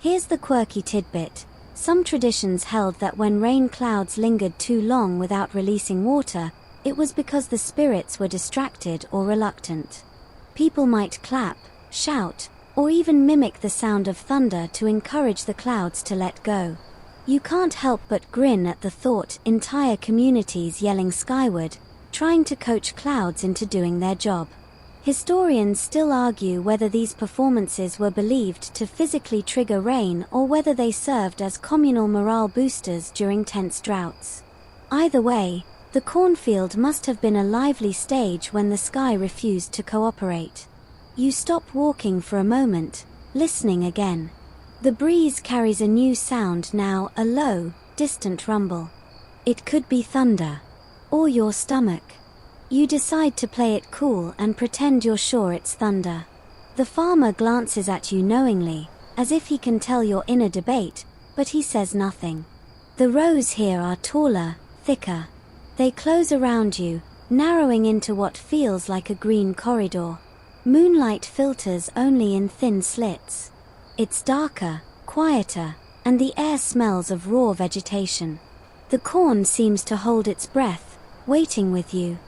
Here's the quirky tidbit. Some traditions held that when rain clouds lingered too long without releasing water, it was because the spirits were distracted or reluctant. People might clap, shout, or even mimic the sound of thunder to encourage the clouds to let go. You can't help but grin at the thought, entire communities yelling skyward, trying to coach clouds into doing their job. Historians still argue whether these performances were believed to physically trigger rain or whether they served as communal morale boosters during tense droughts. Either way, the cornfield must have been a lively stage when the sky refused to cooperate. You stop walking for a moment, listening again. The breeze carries a new sound now, a low, distant rumble. It could be thunder. Or your stomach. You decide to play it cool and pretend you're sure it's thunder. The farmer glances at you knowingly, as if he can tell your inner debate, but he says nothing. The rows here are taller, thicker. They close around you, narrowing into what feels like a green corridor. Moonlight filters only in thin slits. It's darker, quieter, and the air smells of raw vegetation. The corn seems to hold its breath, waiting with you.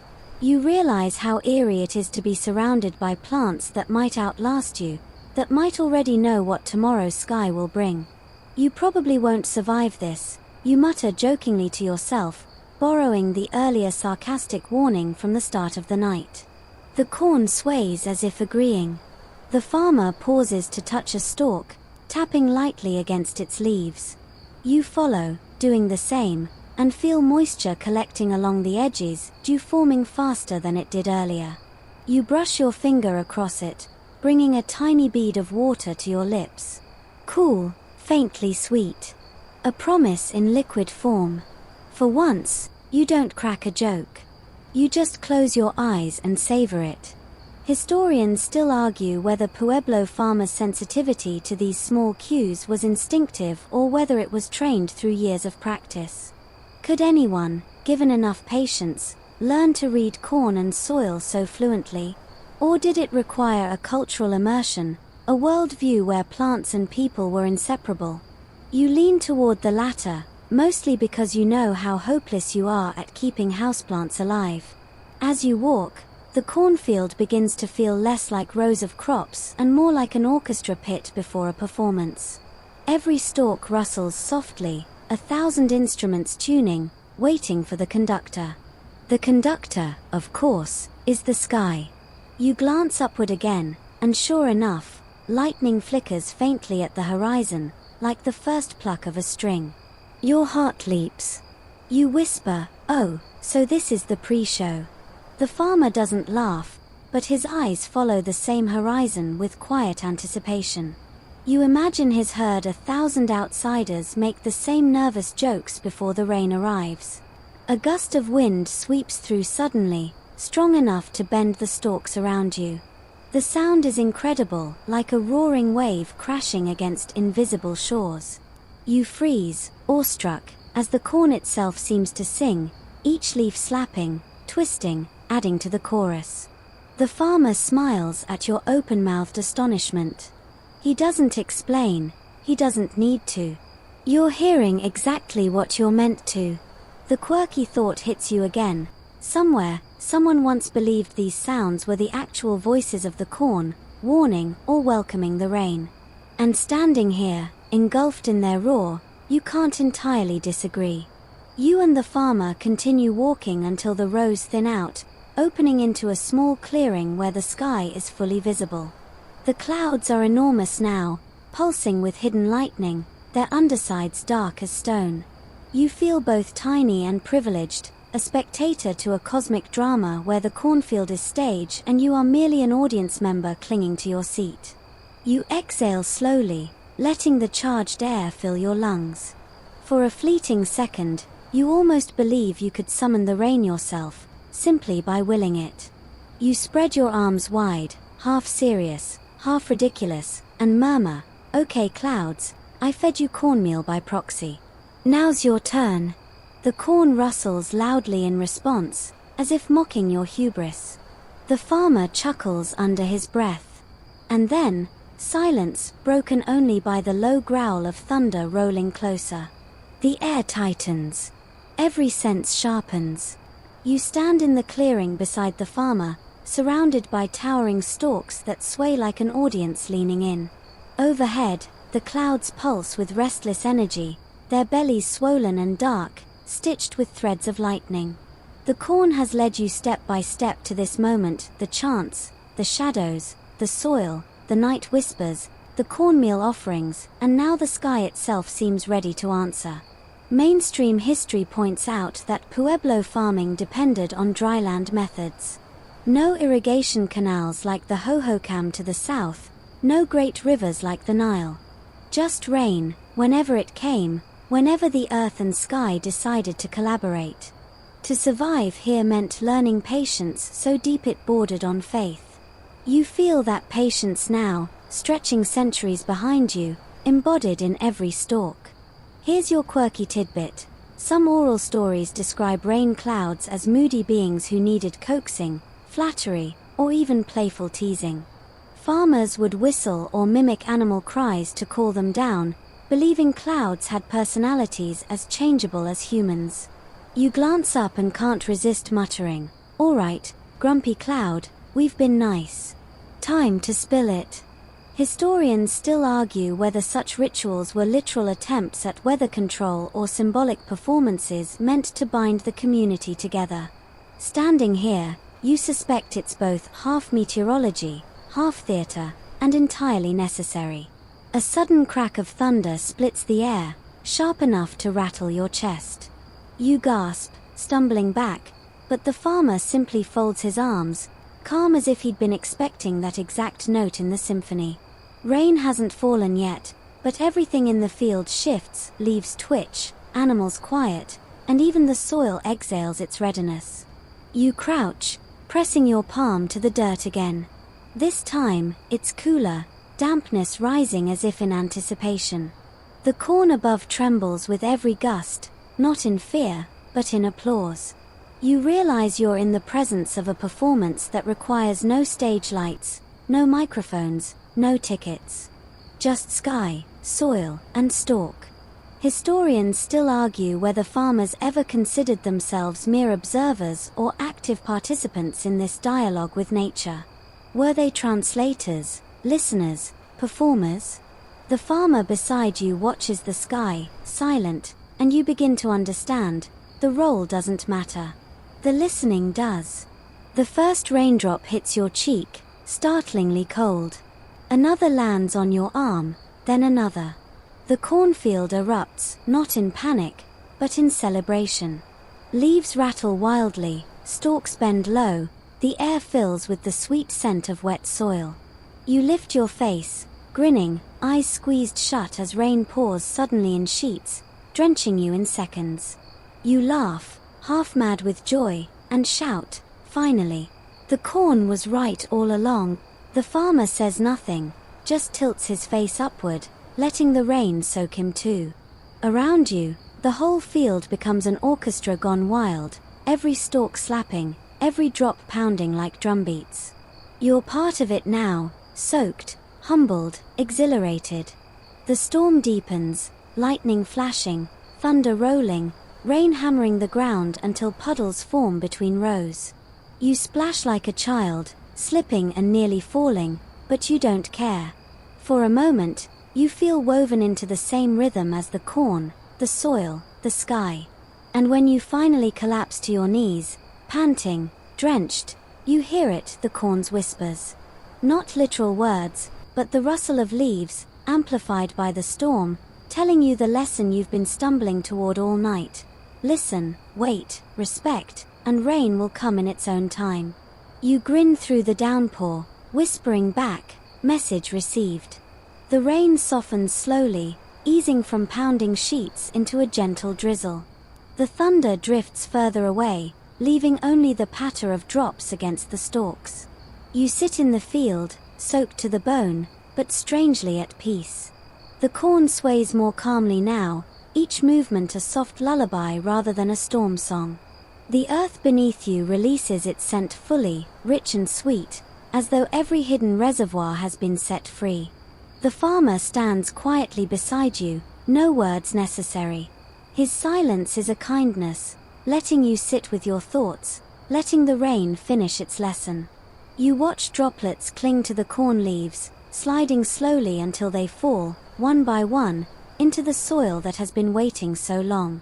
You realize how eerie it is to be surrounded by plants that might outlast you, that might already know what tomorrow's sky will bring. You probably won't survive this, you mutter jokingly to yourself, borrowing the earlier sarcastic warning from the start of the night. The corn sways as if agreeing. The farmer pauses to touch a stalk, tapping lightly against its leaves. You follow, doing the same, and feel moisture collecting along the edges, dew forming faster than it did earlier. You brush your finger across it, bringing a tiny bead of water to your lips. Cool, faintly sweet. A promise in liquid form. For once, you don't crack a joke. You just close your eyes and savor it. Historians still argue whether Pueblo farmers' sensitivity to these small cues was instinctive or whether it was trained through years of practice. Could anyone, given enough patience, learn to read corn and soil so fluently? Or did it require a cultural immersion, a worldview where plants and people were inseparable? You lean toward the latter, mostly because you know how hopeless you are at keeping houseplants alive. As you walk, the cornfield begins to feel less like rows of crops and more like an orchestra pit before a performance. Every stalk rustles softly, 1,000 instruments tuning, waiting for the conductor. The conductor, of course, is the sky. You glance upward again, and sure enough, lightning flickers faintly at the horizon, like the first pluck of a string. Your heart leaps. You whisper, "Oh, so this is the pre-show." The farmer doesn't laugh, but his eyes follow the same horizon with quiet anticipation. You imagine his herd 1,000 outsiders make the same nervous jokes before the rain arrives. A gust of wind sweeps through suddenly, strong enough to bend the stalks around you. The sound is incredible, like a roaring wave crashing against invisible shores. You freeze, awestruck, as the corn itself seems to sing, each leaf slapping, twisting, adding to the chorus. The farmer smiles at your open-mouthed astonishment. He doesn't explain, he doesn't need to. You're hearing exactly what you're meant to. The quirky thought hits you again. Somewhere, someone once believed these sounds were the actual voices of the corn, warning or welcoming the rain. And standing here, engulfed in their roar, you can't entirely disagree. You and the farmer continue walking until the rows thin out, opening into a small clearing where the sky is fully visible. The clouds are enormous now, pulsing with hidden lightning, their undersides dark as stone. You feel both tiny and privileged, a spectator to a cosmic drama where the cornfield is stage and you are merely an audience member clinging to your seat. You exhale slowly, letting the charged air fill your lungs. For a fleeting second, you almost believe you could summon the rain yourself, simply by willing it. You spread your arms wide, half serious, half ridiculous, and murmur, "Okay clouds, I fed you cornmeal by proxy. Now's your turn." The corn rustles loudly in response, as if mocking your hubris. The farmer chuckles under his breath. And then, silence, broken only by the low growl of thunder rolling closer. The air tightens. Every sense sharpens. You stand in the clearing beside the farmer, surrounded by towering stalks that sway like an audience leaning in. Overhead, the clouds pulse with restless energy, their bellies swollen and dark, stitched with threads of lightning. The corn has led you step by step to this moment, the chants, the shadows, the soil, the night whispers, the cornmeal offerings, and now the sky itself seems ready to answer. Mainstream history points out that Pueblo farming depended on dryland methods. No irrigation canals like the Hohokam to the south, no great rivers like the Nile. Just rain, whenever it came, whenever the earth and sky decided to collaborate. To survive here meant learning patience so deep it bordered on faith. You feel that patience now, stretching centuries behind you, embodied in every stalk. Here's your quirky tidbit. Some oral stories describe rain clouds as moody beings who needed coaxing, flattery, or even playful teasing. Farmers would whistle or mimic animal cries to call them down, believing clouds had personalities as changeable as humans. You glance up and can't resist muttering, "All right, grumpy cloud, we've been nice. Time to spill it." Historians still argue whether such rituals were literal attempts at weather control or symbolic performances meant to bind the community together. Standing here, you suspect it's both half meteorology, half theater, and entirely necessary. A sudden crack of thunder splits the air, sharp enough to rattle your chest. You gasp, stumbling back, but the farmer simply folds his arms, calm as if he'd been expecting that exact note in the symphony. Rain hasn't fallen yet, but everything in the field shifts, leaves twitch, animals quiet, and even the soil exhales its readiness. You crouch, pressing your palm to the dirt again. This time, it's cooler, dampness rising as if in anticipation. The corn above trembles with every gust, not in fear, but in applause. You realize you're in the presence of a performance that requires no stage lights, no microphones, no tickets. Just sky, soil, and stalk. Historians still argue whether farmers ever considered themselves mere observers or active participants in this dialogue with nature. Were they translators, listeners, performers? The farmer beside you watches the sky, silent, and you begin to understand, the role doesn't matter. The listening does. The first raindrop hits your cheek, startlingly cold. Another lands on your arm, then another. The cornfield erupts, not in panic, but in celebration. Leaves rattle wildly, stalks bend low, the air fills with the sweet scent of wet soil. You lift your face, grinning, eyes squeezed shut as rain pours suddenly in sheets, drenching you in seconds. You laugh, half mad with joy, and shout, finally. The corn was right all along. The farmer says nothing, just tilts his face upward, letting the rain soak him too. Around you, the whole field becomes an orchestra gone wild, every stalk slapping, every drop pounding like drumbeats. You're part of it now, soaked, humbled, exhilarated. The storm deepens, lightning flashing, thunder rolling, rain hammering the ground until puddles form between rows. You splash like a child, slipping and nearly falling, but you don't care. For a moment, you feel woven into the same rhythm as the corn, the soil, the sky. And when you finally collapse to your knees, panting, drenched, you hear it, the corn's whispers. Not literal words, but the rustle of leaves, amplified by the storm, telling you the lesson you've been stumbling toward all night. Listen, wait, respect, and rain will come in its own time. You grin through the downpour, whispering back, message received. The rain softens slowly, easing from pounding sheets into a gentle drizzle. The thunder drifts further away, leaving only the patter of drops against the stalks. You sit in the field, soaked to the bone, but strangely at peace. The corn sways more calmly now, each movement a soft lullaby rather than a storm song. The earth beneath you releases its scent fully, rich and sweet, as though every hidden reservoir has been set free. The farmer stands quietly beside you, no words necessary. His silence is a kindness, letting you sit with your thoughts, letting the rain finish its lesson. You watch droplets cling to the corn leaves, sliding slowly until they fall, one by one, into the soil that has been waiting so long.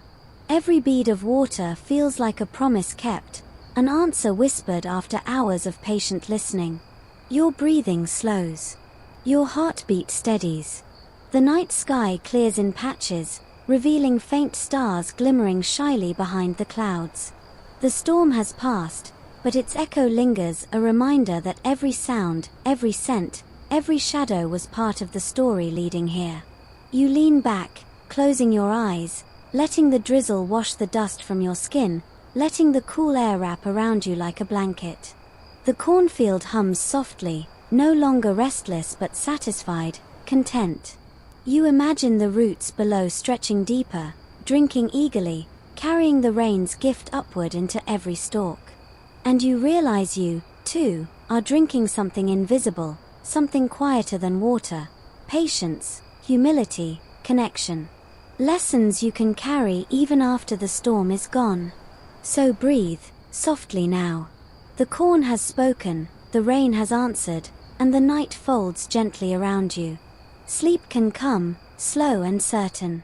Every bead of water feels like a promise kept, an answer whispered after hours of patient listening. Your breathing slows. Your heartbeat steadies. The night sky clears in patches, revealing faint stars glimmering shyly behind the clouds. The storm has passed, but its echo lingers, a reminder that every sound, every scent, every shadow was part of the story leading here. You lean back, closing your eyes, letting the drizzle wash the dust from your skin, letting the cool air wrap around you like a blanket. The cornfield hums softly, no longer restless but satisfied, content. You imagine the roots below stretching deeper, drinking eagerly, carrying the rain's gift upward into every stalk. And you realize you, too, are drinking something invisible, something quieter than water, patience, humility, connection. Lessons you can carry even after the storm is gone. So breathe, softly now. The corn has spoken, the rain has answered, and the night folds gently around you. Sleep can come, slow and certain.